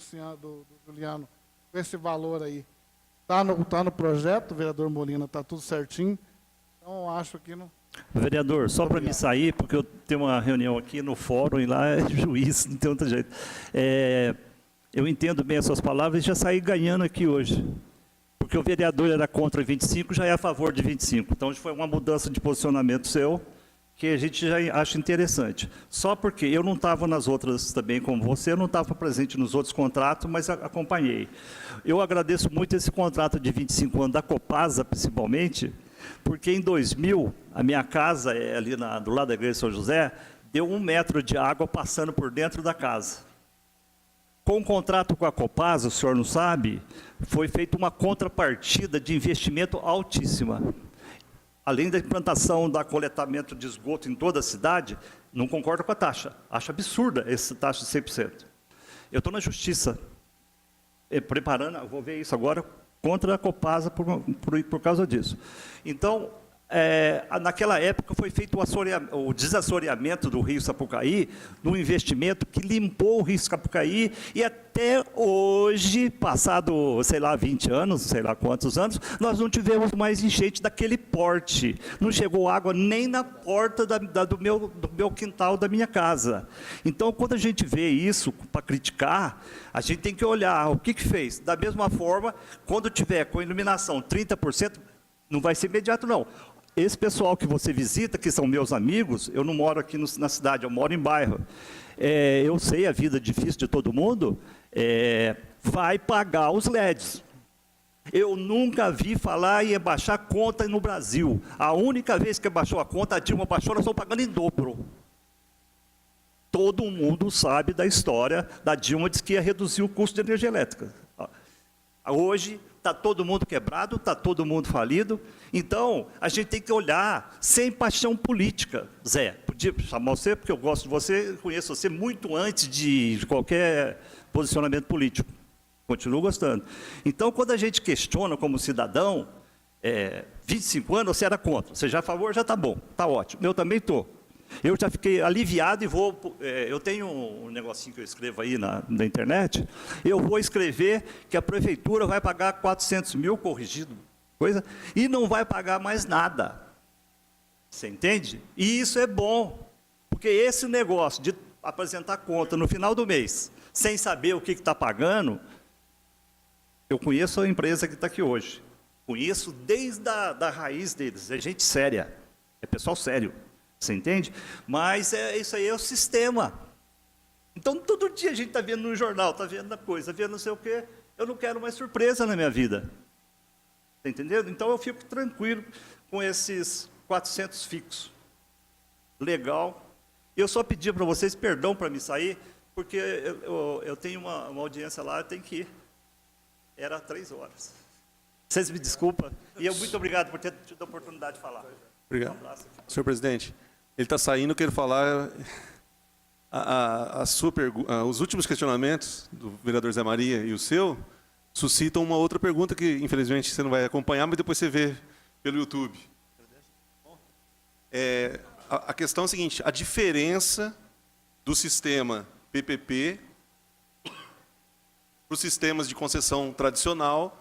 Juliano, com esse valor aí, está no projeto, o vereador Molina, está tudo certinho. Então, eu acho que não. Vereador, só para me sair, porque eu tenho uma reunião aqui no fórum e lá é juiz, não tem outro jeito. Eu entendo bem as suas palavras e já saí ganhando aqui hoje. Porque o vereador era contra 25, já é a favor de 25. Então, foi uma mudança de posicionamento seu, que a gente já acha interessante. Só porque eu não estava nas outras também, como você, eu não estava presente nos outros contratos, mas acompanhei. Eu agradeço muito esse contrato de 25 anos da Copasa, principalmente, porque em 2000, a minha casa, ali do lado da igreja de São José, deu 1 metro de água passando por dentro da casa. Com o contrato com a Copasa, o senhor não sabe, foi feita uma contrapartida de investimento altíssima. Além da implantação da coletamento de esgoto em toda a cidade, não concordo com a taxa. Acho absurda essa taxa de 100%. Eu estou na justiça, preparando, vou ver isso agora, contra a Copasa por causa disso. Então, naquela época foi feito o desassoreamento do rio Sapucaí, num investimento que limpou o rio Sapucaí, e até hoje, passado, sei lá, 20 anos, sei lá quantos anos, nós não tivemos mais enchente daquele porte. Não chegou água nem na porta do meu quintal, da minha casa. Então, quando a gente vê isso para criticar, a gente tem que olhar o que fez. Da mesma forma, quando tiver com iluminação 30%, não vai ser imediato, não. Esse pessoal que você visita, que são meus amigos, eu não moro aqui na cidade, eu moro em bairro. Eu sei a vida difícil de todo mundo, vai pagar os LEDs. Eu nunca vi falar em baixar conta no Brasil. A única vez que baixou a conta, a Dilma baixou, nós estamos pagando em dobro. Todo mundo sabe da história da Dilma, diz que ia reduzir o custo de energia elétrica. Hoje, está todo mundo quebrado, está todo mundo falido. Então, a gente tem que olhar sem paixão política. Zé, podia chamar você, porque eu gosto de você, conheço você muito antes de qualquer posicionamento político. Continuo gostando. Então, quando a gente questiona como cidadão, 25 anos você era contra, você já é a favor, já está bom, está ótimo. Eu também estou. Eu já fiquei aliviado e vou... eu tenho um negocinho que eu escrevo aí na internet, eu vou escrever que a prefeitura vai pagar 400 mil, corrigido, coisa, e não vai pagar mais nada. Você entende? E isso é bom, porque esse negócio de apresentar conta no final do mês, sem saber o que está pagando, eu conheço a empresa que está aqui hoje. Conheço desde a raiz deles, é gente séria, é pessoal sério. Você entende? Mas isso aí é o sistema. Então, todo dia a gente está vendo no jornal, está vendo a coisa, vendo não sei o quê. Eu não quero mais surpresa na minha vida. Está entendendo? Então, eu fico tranquilo com esses 400 fixos. Legal. Eu só pedi para vocês perdão para me sair, porque eu tenho uma audiência lá, eu tenho que ir. Era 3 horas. Vocês me desculpam. E eu muito obrigado por ter tido a oportunidade de falar. Obrigado. Um abraço. Senhor presidente, ele está saindo, quero falar os últimos questionamentos do vereador Zé Maria e o seu suscitam uma outra pergunta que, infelizmente, você não vai acompanhar, mas depois você vê pelo YouTube. A questão é a seguinte, a diferença do sistema PPP para os sistemas de concessão tradicional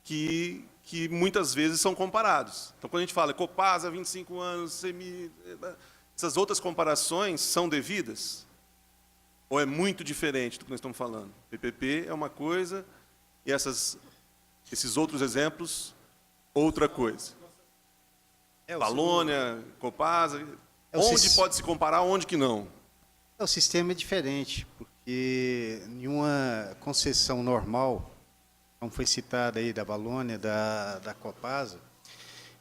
que muitas vezes são comparados. Então, quando a gente fala Copasa, 25 anos, essas outras comparações são devidas? Ou é muito diferente do que nós estamos falando? PPP é uma coisa e esses outros exemplos, outra coisa. Valônia, Copasa, onde pode se comparar, onde que não? O sistema é diferente, porque em uma concessão normal, como foi citado aí da Valônia, da Copasa,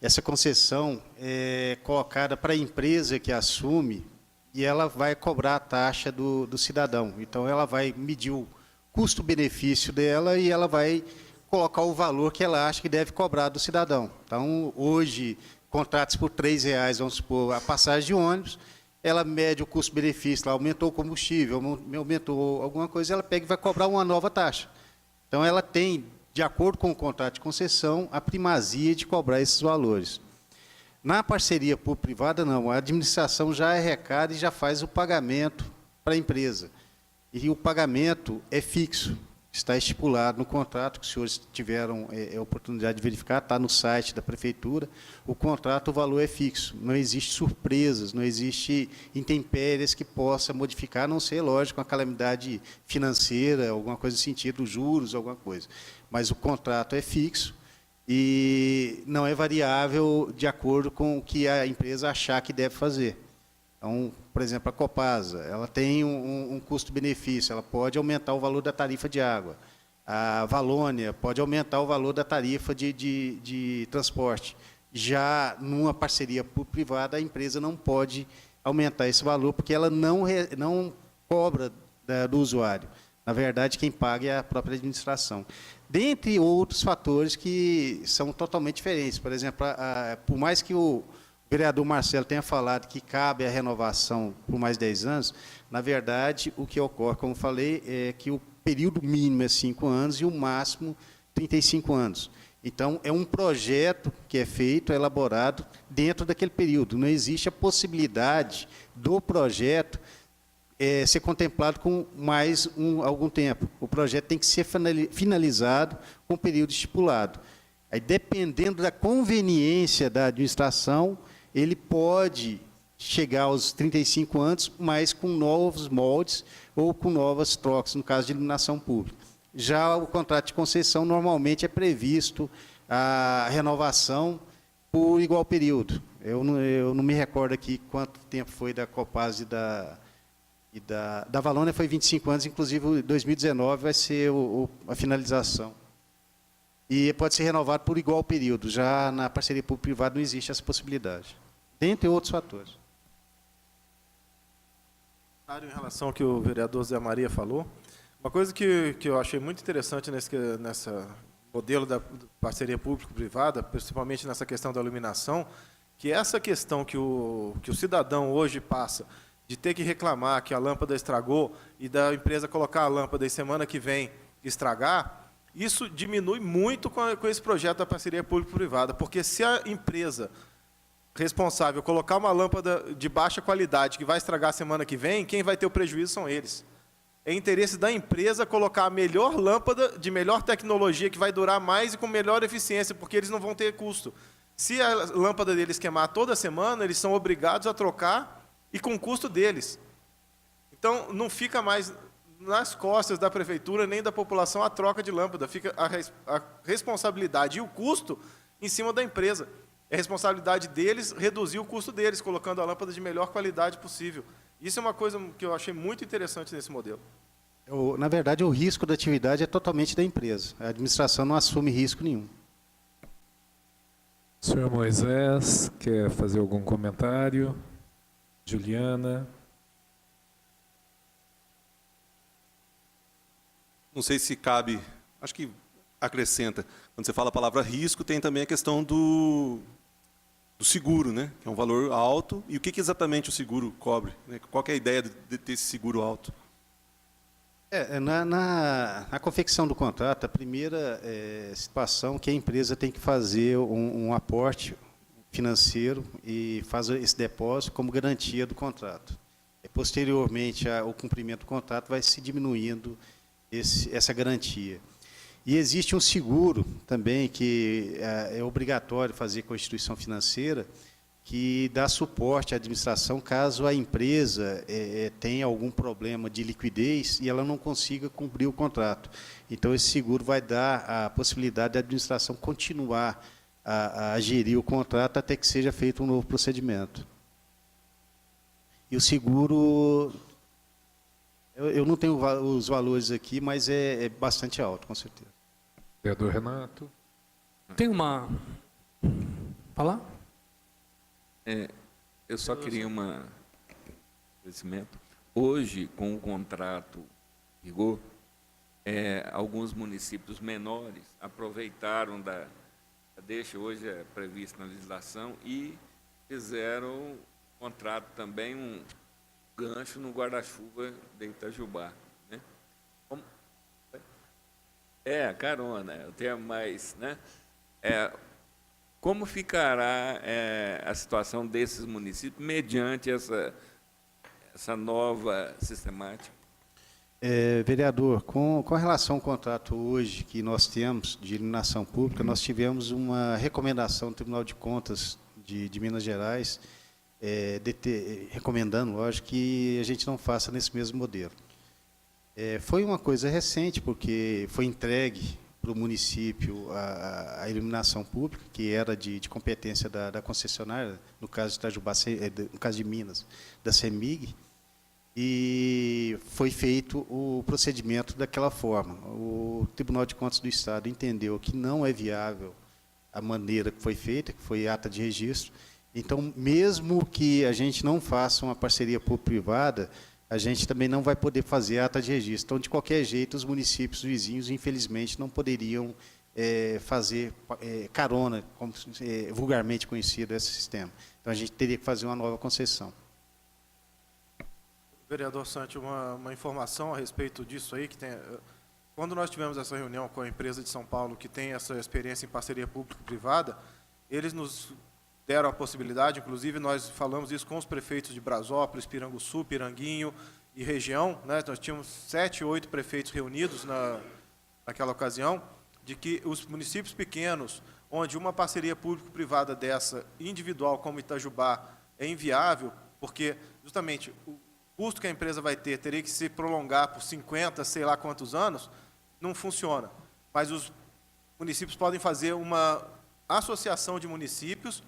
essa concessão é colocada para a empresa que assume e ela vai cobrar a taxa do cidadão. Então, ela vai medir o custo-benefício dela e ela vai colocar o valor que ela acha que deve cobrar do cidadão. Então, hoje, contratos por R$3, vamos supor, a passagem de ônibus, ela mede o custo-benefício, aumentou o combustível, aumentou alguma coisa, ela pega e vai cobrar uma nova taxa. Então, ela tem, de acordo com o contrato de concessão, a primazia de cobrar esses valores. Na parceria público-privada, não. A administração já arrecada e já faz o pagamento para a empresa. E o pagamento é fixo, está estipulado no contrato, que os senhores tiveram a oportunidade de verificar, está no site da prefeitura. O contrato, o valor é fixo. Não existe surpresas, não existe intempéries que possa modificar, a não ser, lógico, uma calamidade financeira, alguma coisa no sentido, juros, alguma coisa. Mas o contrato é fixo e não é variável de acordo com o que a empresa achar que deve fazer. Então, por exemplo, a Copasa, ela tem um custo-benefício, ela pode aumentar o valor da tarifa de água. A Valônia pode aumentar o valor da tarifa de transporte. Já numa parceria público-privada, a empresa não pode aumentar esse valor, porque ela não cobra do usuário. Na verdade, quem paga é a própria administração. Dentre outros fatores que são totalmente diferentes. Por exemplo, por mais que o vereador Marcelo tenha falado que cabe a renovação por mais 10 anos, na verdade, o que ocorre, como falei, é que o período mínimo é 5 anos e o máximo 35 anos. Então, é um projeto que é feito, é elaborado dentro daquele período. Não existe a possibilidade do projeto ser contemplado com mais algum tempo. O projeto tem que ser finalizado com o período estipulado. Aí, dependendo da conveniência da administração, ele pode chegar aos 35 anos, mas com novos moldes ou com novas trocas, no caso de iluminação pública. Já o contrato de concessão, normalmente, é previsto a renovação por igual período. Eu não me recordo aqui quanto tempo foi da Copasa e da Valônia, foi 25 anos, inclusive 2019 vai ser a finalização. E pode ser renovado por igual período. Já na parceria público-privada não existe essa possibilidade, dentre outros fatores. Em relação ao que o vereador Zé Maria falou, uma coisa que eu achei muito interessante nessa modelo da parceria público-privada, principalmente nessa questão da iluminação, que essa questão que o cidadão hoje passa de ter que reclamar que a lâmpada estragou e da empresa colocar a lâmpada e semana que vem estragar, isso diminui muito com esse projeto da parceria público-privada, porque se a empresa responsável colocar uma lâmpada de baixa qualidade que vai estragar semana que vem, quem vai ter o prejuízo são eles. É interesse da empresa colocar a melhor lâmpada, de melhor tecnologia, que vai durar mais e com melhor eficiência, porque eles não vão ter custo. Se a lâmpada deles queimar toda semana, eles são obrigados a trocar e com custo deles. Então, não fica mais nas costas da prefeitura nem da população a troca de lâmpada, fica a responsabilidade e o custo em cima da empresa. É responsabilidade deles reduzir o custo deles, colocando a lâmpada de melhor qualidade possível. Isso é uma coisa que eu achei muito interessante nesse modelo. Na verdade, o risco da atividade é totalmente da empresa. A administração não assume risco nenhum. Senhor Moisés, quer fazer algum comentário? Juliana? Não sei se cabe, acho que acrescenta. Quando você fala a palavra risco, tem também a questão do seguro, né? Que é um valor alto. E o que exatamente o seguro cobre? Qual que é a ideia de ter esse seguro alto? Na confecção do contrato, a primeira situação que a empresa tem que fazer um aporte financeiro e faz esse depósito como garantia do contrato. Posteriormente ao cumprimento do contrato, vai se diminuindo essa garantia. E existe um seguro também que é obrigatório fazer com a instituição financeira, que dá suporte à administração caso a empresa tenha algum problema de liquidez e ela não consiga cumprir o contrato. Então, esse seguro vai dar a possibilidade da administração continuar a gerir o contrato até que seja feito um novo procedimento. E o seguro, eu não tenho os valores aqui, mas é bastante alto, com certeza. Vereador Renato? Tem uma... Falar? Eu só queria um conhecimento. Hoje, com o contrato em vigor, alguns municípios menores aproveitaram da deixa, hoje é prevista na legislação, e fizeram contrato também, um gancho no guarda-chuva de Itajubá. Né? Carona, eu tenho mais, né? Como ficará a situação desses municípios mediante essa nova sistemática? Vereador, com relação ao contrato hoje que nós temos de iluminação pública, nós tivemos uma recomendação do Tribunal de Contas de Minas Gerais, recomendando, lógico, que a gente não faça nesse mesmo modelo. Foi uma coisa recente, porque foi entregue para o município a iluminação pública, que era de competência da concessionária, no caso de Itajubá, no caso de Minas, da CEMIG, e foi feito o procedimento daquela forma. O Tribunal de Contas do Estado entendeu que não é viável a maneira que foi feita, que foi ata de registro. Então, mesmo que a gente não faça uma parceria público-privada, a gente também não vai poder fazer ata de registro. Então, de qualquer jeito, os municípios vizinhos, infelizmente, não poderiam fazer carona, como vulgarmente conhecido esse sistema. Então, a gente teria que fazer uma nova concessão. Vereador Santi, uma informação a respeito disso aí, que tem... Quando nós tivemos essa reunião com a empresa de São Paulo, que tem essa experiência em parceria público-privada, eles nos deram a possibilidade, inclusive nós falamos isso com os prefeitos de Brasópolis, Piranguçu, Piranguinho e região, né? Nós tínhamos 7, 8 prefeitos reunidos naquela ocasião, de que os municípios pequenos, onde uma parceria público-privada dessa, individual como Itajubá, é inviável, porque justamente o custo que a empresa vai ter teria que se prolongar por 50, sei lá quantos anos, não funciona. Mas os municípios podem fazer uma associação de municípios,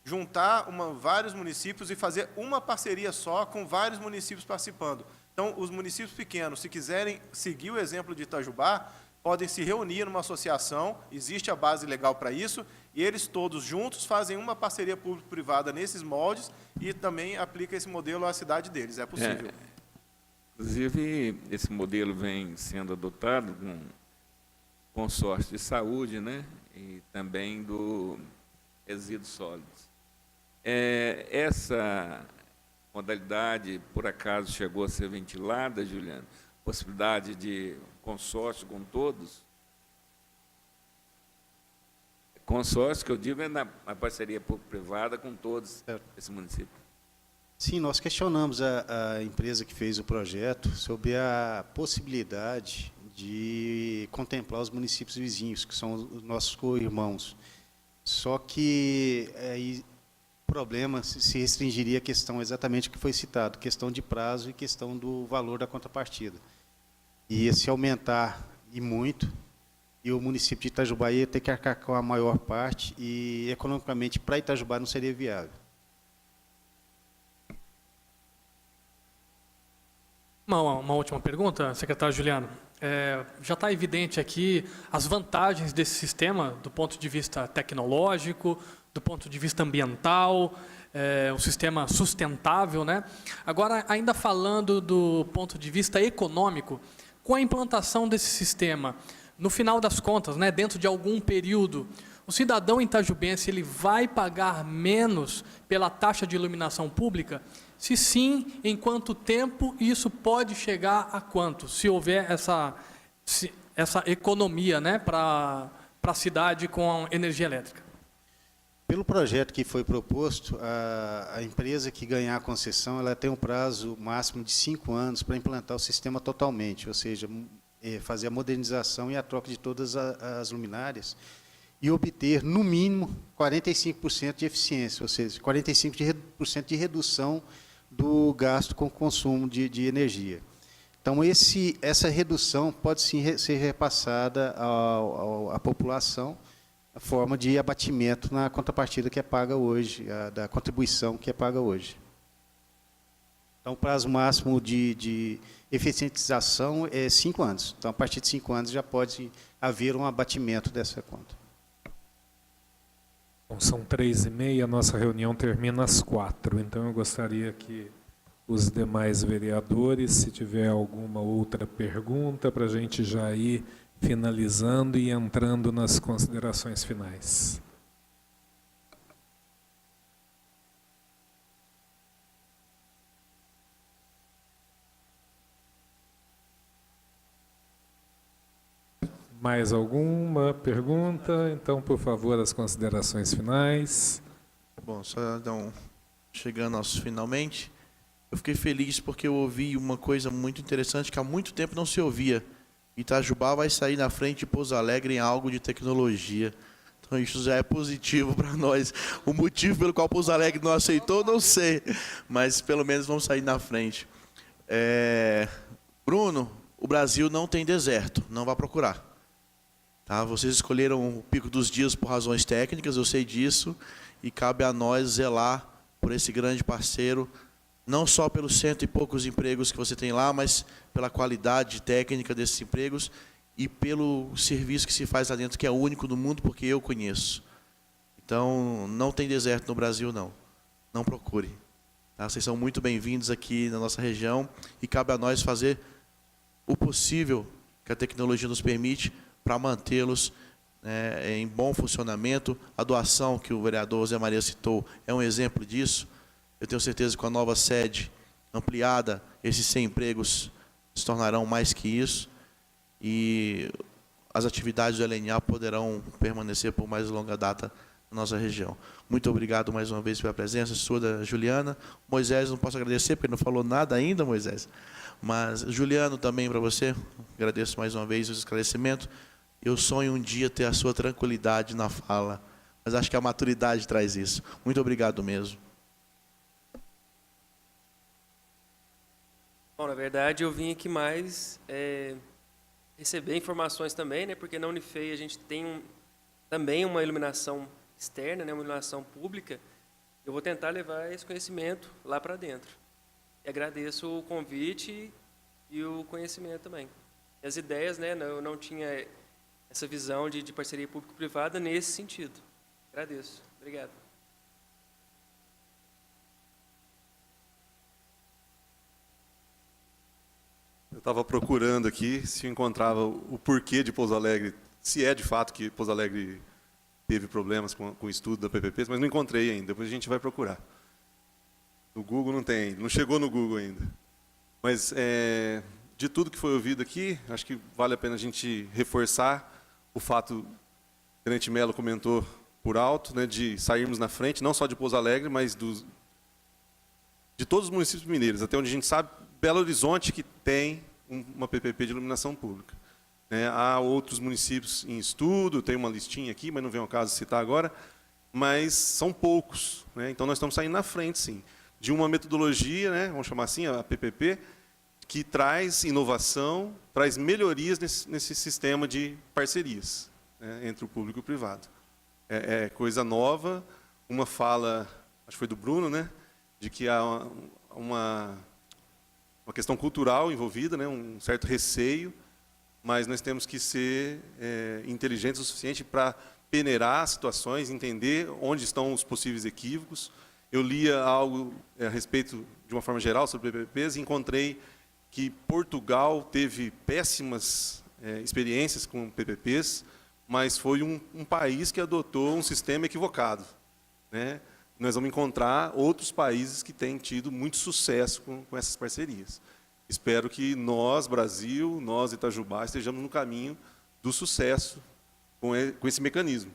juntar vários municípios e fazer uma parceria só com vários municípios participando. Então, os municípios pequenos, se quiserem seguir o exemplo de Itajubá, podem se reunir numa associação, existe a base legal para isso, e eles todos juntos fazem uma parceria público-privada nesses moldes e também aplica esse modelo à cidade deles. É possível. Inclusive, esse modelo vem sendo adotado com consórcio de saúde, né? E também do resíduos sólidos. Essa modalidade, por acaso, chegou a ser ventilada, Juliano? Possibilidade de consórcio com todos? Consórcio, que eu digo, é na parceria público-privada com todos esse município. Sim, nós questionamos a empresa que fez o projeto sobre a possibilidade de contemplar os municípios vizinhos, que são os nossos co-irmãos. Só que aí o problema se restringiria à questão exatamente que foi citado, questão de prazo e questão do valor da contrapartida. E se aumentar, e muito, e o município de Itajubá ia ter que arcar com a maior parte, e economicamente para Itajubá não seria viável. Uma última pergunta, secretário Juliano. Já está evidente aqui as vantagens desse sistema do ponto de vista tecnológico, do ponto de vista ambiental, um sistema sustentável, né? Agora, ainda falando do ponto de vista econômico, com a implantação desse sistema, no final das contas, né, dentro de algum período, o cidadão itajubense ele vai pagar menos pela taxa de iluminação pública? Se sim, em quanto tempo isso pode chegar a quanto? Se houver essa economia, né, para a cidade com a energia elétrica. Pelo projeto que foi proposto, a empresa que ganhar a concessão ela tem um prazo máximo de 5 anos para implantar o sistema totalmente, ou seja, fazer a modernização e a troca de todas as luminárias e obter, no mínimo, 45% de eficiência, ou seja, 45% de redução do gasto com consumo de energia. Então, essa redução pode sim ser repassada à população, a forma de abatimento na contrapartida que é paga hoje, da contribuição que é paga hoje. Então, o prazo máximo de eficientização é 5 anos. Então, a partir de 5 anos já pode haver um abatimento dessa conta. Bom, são 3h30, a nossa reunião termina às 4h, então eu gostaria que os demais vereadores, se tiver alguma outra pergunta, para a gente já ir finalizando e entrando nas considerações finais. Mais alguma pergunta? Então, por favor, as considerações finais. Bom, só então, chegando aos finalmente, eu fiquei feliz porque eu ouvi uma coisa muito interessante que há muito tempo não se ouvia. Itajubá vai sair na frente de Pouso Alegre em algo de tecnologia. Então isso já é positivo para nós. O motivo pelo qual Pouso Alegre não aceitou, não sei. Mas pelo menos vamos sair na frente. Bruno, o Brasil não tem deserto, não vá procurar. Tá? Vocês escolheram o Pico dos Dias por razões técnicas, eu sei disso. E cabe a nós zelar por esse grande parceiro, não só pelos 100 e poucos empregos que você tem lá, mas pela qualidade técnica desses empregos e pelo serviço que se faz lá dentro, que é único no mundo, porque eu conheço. Então, não tem deserto no Brasil, não. Não procure. Tá? Vocês são muito bem-vindos aqui na nossa região e cabe a nós fazer o possível que a tecnologia nos permite para mantê-los em bom funcionamento. A doação que o vereador Zé Maria citou é um exemplo disso. Eu tenho certeza que com a nova sede ampliada, esses 100 empregos se tornarão mais que isso e as atividades do LNA poderão permanecer por mais longa data na nossa região. Muito obrigado mais uma vez pela presença sua, da Juliana. Moisés, não posso agradecer porque não falou nada ainda, Moisés. Mas, Juliano, também para você, agradeço mais uma vez o esclarecimento. Eu sonho um dia ter a sua tranquilidade na fala, mas acho que a maturidade traz isso. Muito obrigado mesmo. Bom, na verdade, eu vim aqui mais receber informações também, né? Porque na Unifei a gente tem também uma iluminação externa, né? Uma iluminação pública. Eu vou tentar levar esse conhecimento lá para dentro. E agradeço o convite e o conhecimento também. E as ideias, né? Eu não tinha essa visão de parceria público-privada nesse sentido. Agradeço. Obrigado. Eu estava procurando aqui se eu encontrava o porquê de Pouso Alegre, se é de fato que Pouso Alegre teve problemas com o estudo da PPP, mas não encontrei ainda, depois a gente vai procurar. No Google não tem, não chegou no Google ainda. Mas de tudo que foi ouvido aqui, acho que vale a pena a gente reforçar o fato, o Tenente Melo comentou por alto, né, de sairmos na frente, não só de Pouso Alegre, mas de todos os municípios mineiros, até onde a gente sabe, Belo Horizonte que tem uma PPP de iluminação pública. Há outros municípios em estudo, tem uma listinha aqui, mas não vem ao caso citar agora, mas são poucos. Então, nós estamos saindo na frente, sim, de uma metodologia, vamos chamar assim, a PPP, que traz inovação, traz melhorias nesse sistema de parcerias entre o público e o privado. É coisa nova, uma fala, acho que foi do Bruno, de que há uma questão cultural envolvida, um certo receio, mas nós temos que ser inteligentes o suficiente para peneirar situações, entender onde estão os possíveis equívocos. Eu lia algo a respeito, de uma forma geral, sobre PPPs e encontrei que Portugal teve péssimas experiências com PPPs, mas foi um país que adotou um sistema equivocado. Nós vamos encontrar outros países que têm tido muito sucesso com essas parcerias. Espero que nós, Brasil, nós, Itajubá, estejamos no caminho do sucesso com esse mecanismo,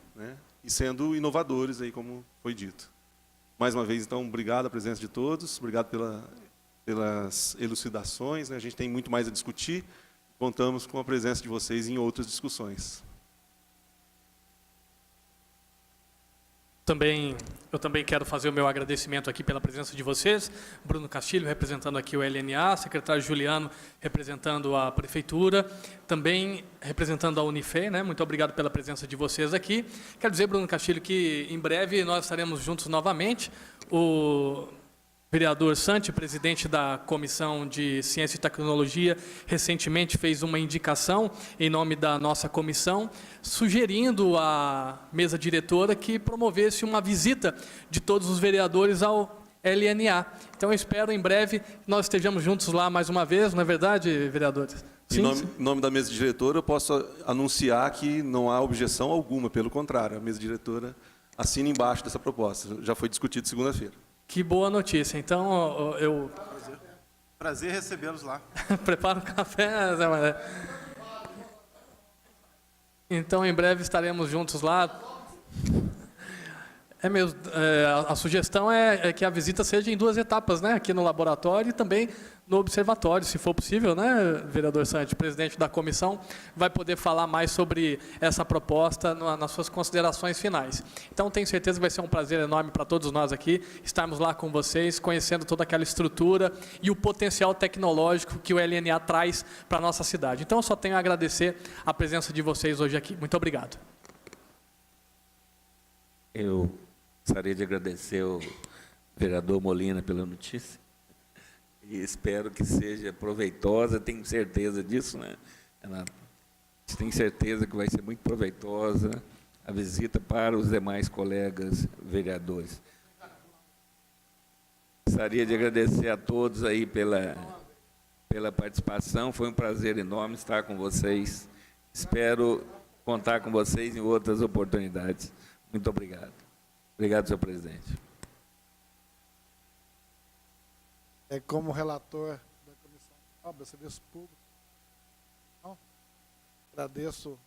e sendo inovadores, aí, como foi dito. Mais uma vez, então, obrigado a presença de todos, obrigado pelas elucidações. A gente tem muito mais a discutir, contamos com a presença de vocês em outras discussões. Eu também quero fazer o meu agradecimento aqui pela presença de vocês. Bruno Castilho, representando aqui o LNA, secretário Juliano, representando a Prefeitura, também representando a Unifei, Muito obrigado pela presença de vocês aqui. Quero dizer, Bruno Castilho, que em breve nós estaremos juntos novamente. O vereador Santi, presidente da Comissão de Ciência e Tecnologia, recentemente fez uma indicação em nome da nossa comissão, sugerindo à mesa diretora que promovesse uma visita de todos os vereadores ao LNA. Então, eu espero em breve que nós estejamos juntos lá mais uma vez, não é verdade, vereadores? Sim, em nome da mesa diretora, eu posso anunciar que não há objeção alguma, pelo contrário, a mesa diretora assina embaixo dessa proposta, já foi discutido segunda-feira. Que boa notícia. Então, eu... Prazer recebê-los lá. Prepara o café, Zé Maria. Então, em breve estaremos juntos lá. É mesmo. A sugestão é que a visita seja em 2 etapas, aqui no laboratório e também no observatório, se for possível, vereador Santi, presidente da comissão, vai poder falar mais sobre essa proposta nas suas considerações finais. Então, tenho certeza que vai ser um prazer enorme para todos nós aqui estarmos lá com vocês, conhecendo toda aquela estrutura e o potencial tecnológico que o LNA traz para a nossa cidade. Então, eu só tenho a agradecer a presença de vocês hoje aqui. Muito obrigado. Eu gostaria de agradecer ao vereador Molina pela notícia e espero que seja proveitosa, tenho certeza disso, tenho certeza que vai ser muito proveitosa a visita para os demais colegas vereadores. Gostaria de agradecer a todos aí pela participação. Foi um prazer enorme estar com vocês. Espero contar com vocês em outras oportunidades. Muito obrigado. Obrigado, senhor presidente. Como relator da Comissão de Obras e Serviços Públicos, agradeço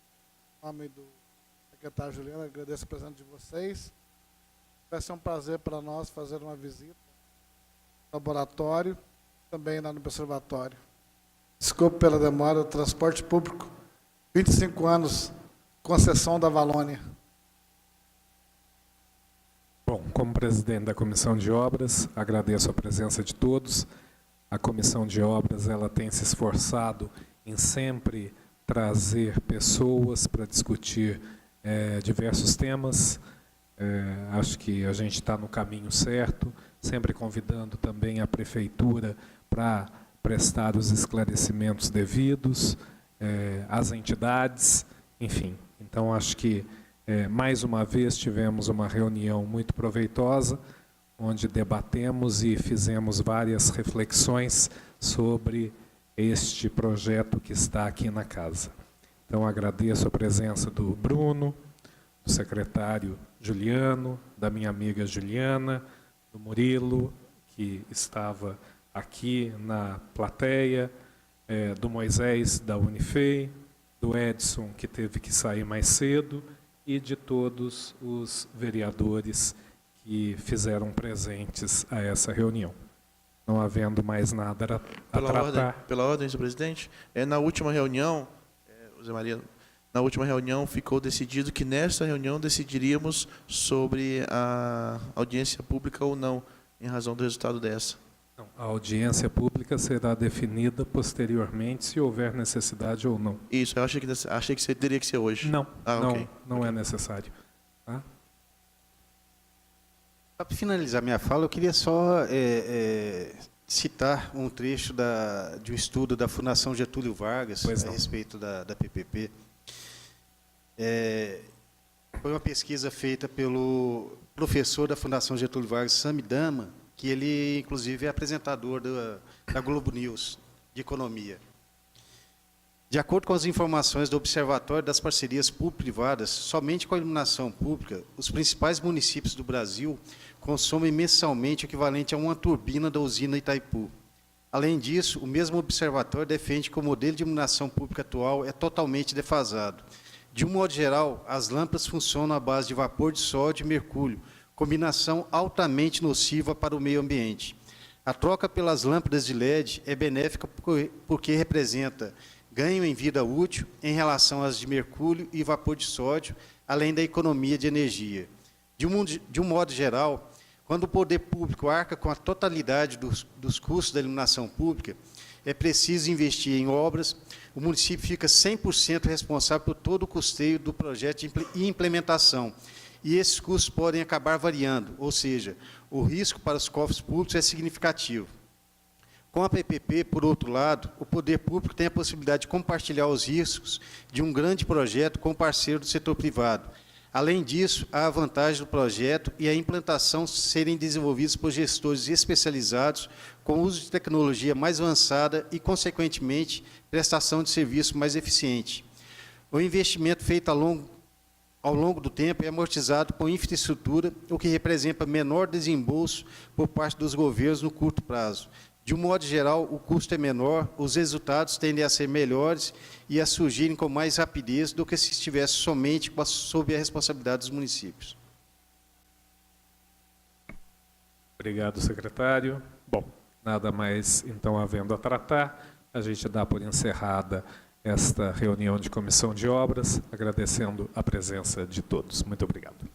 em nome do secretário Juliano, agradeço a presença de vocês. Vai ser um prazer para nós fazer uma visita no laboratório, também lá no observatório. Desculpe pela demora, o transporte público, 25 anos, concessão da Valônia. Bom, como presidente da Comissão de Obras, agradeço a presença de todos. A Comissão de Obras ela tem se esforçado em sempre trazer pessoas para discutir diversos temas. Acho que a gente está no caminho certo, sempre convidando também a Prefeitura para prestar os esclarecimentos devidos, as entidades, enfim. Então, acho que mais uma vez tivemos uma reunião muito proveitosa, onde debatemos e fizemos várias reflexões sobre este projeto que está aqui na casa. Então, agradeço a presença do Bruno, do secretário Juliano, da minha amiga Juliana, do Murilo, que estava aqui na plateia, do Moisés, da Unifei, do Edson, que teve que sair mais cedo, e de todos os vereadores que fizeram presentes a essa reunião. Não havendo mais nada a tratar. Pela ordem, senhor presidente, na última reunião, José Maria, na última reunião ficou decidido que nesta reunião decidiríamos sobre a audiência pública ou não, em razão do resultado dessa. Não, a audiência pública será definida posteriormente, se houver necessidade ou não. Isso, eu achei que teria que ser hoje. Não, okay. Não é necessário. Tá? Para finalizar minha fala, eu queria só citar um trecho de um estudo da Fundação Getúlio Vargas a respeito da PPP. Foi uma pesquisa feita pelo professor da Fundação Getúlio Vargas, Samidama, que ele, inclusive, é apresentador da Globo News, de Economia. De acordo com as informações do Observatório das Parcerias Público-Privadas, somente com a iluminação pública, os principais municípios do Brasil consomem mensalmente o equivalente a uma turbina da usina Itaipu. Além disso, o mesmo observatório defende que o modelo de iluminação pública atual é totalmente defasado. De um modo geral, as lâmpadas funcionam à base de vapor de sódio e mercúrio, combinação altamente nociva para o meio ambiente. A troca pelas lâmpadas de LED é benéfica porque representa ganho em vida útil em relação às de mercúrio e vapor de sódio, além da economia de energia. De um modo geral, quando o poder público arca com a totalidade dos custos da iluminação pública, é preciso investir em obras, o município fica 100% responsável por todo o custeio do projeto e implementação, e esses custos podem acabar variando, ou seja, o risco para os cofres públicos é significativo. Com a PPP, por outro lado, o poder público tem a possibilidade de compartilhar os riscos de um grande projeto com parceiro do setor privado. Além disso, há a vantagem do projeto e a implantação serem desenvolvidos por gestores especializados com uso de tecnologia mais avançada e, consequentemente, prestação de serviço mais eficiente. O investimento feito ao longo do tempo é amortizado com infraestrutura, o que representa menor desembolso por parte dos governos no curto prazo. De um modo geral, o custo é menor, os resultados tendem a ser melhores e a surgirem com mais rapidez do que se estivesse somente sob a responsabilidade dos municípios. Obrigado, secretário. Bom, nada mais, então, havendo a tratar, a gente dá por encerrada esta reunião de comissão de obras, agradecendo a presença de todos. Muito obrigado.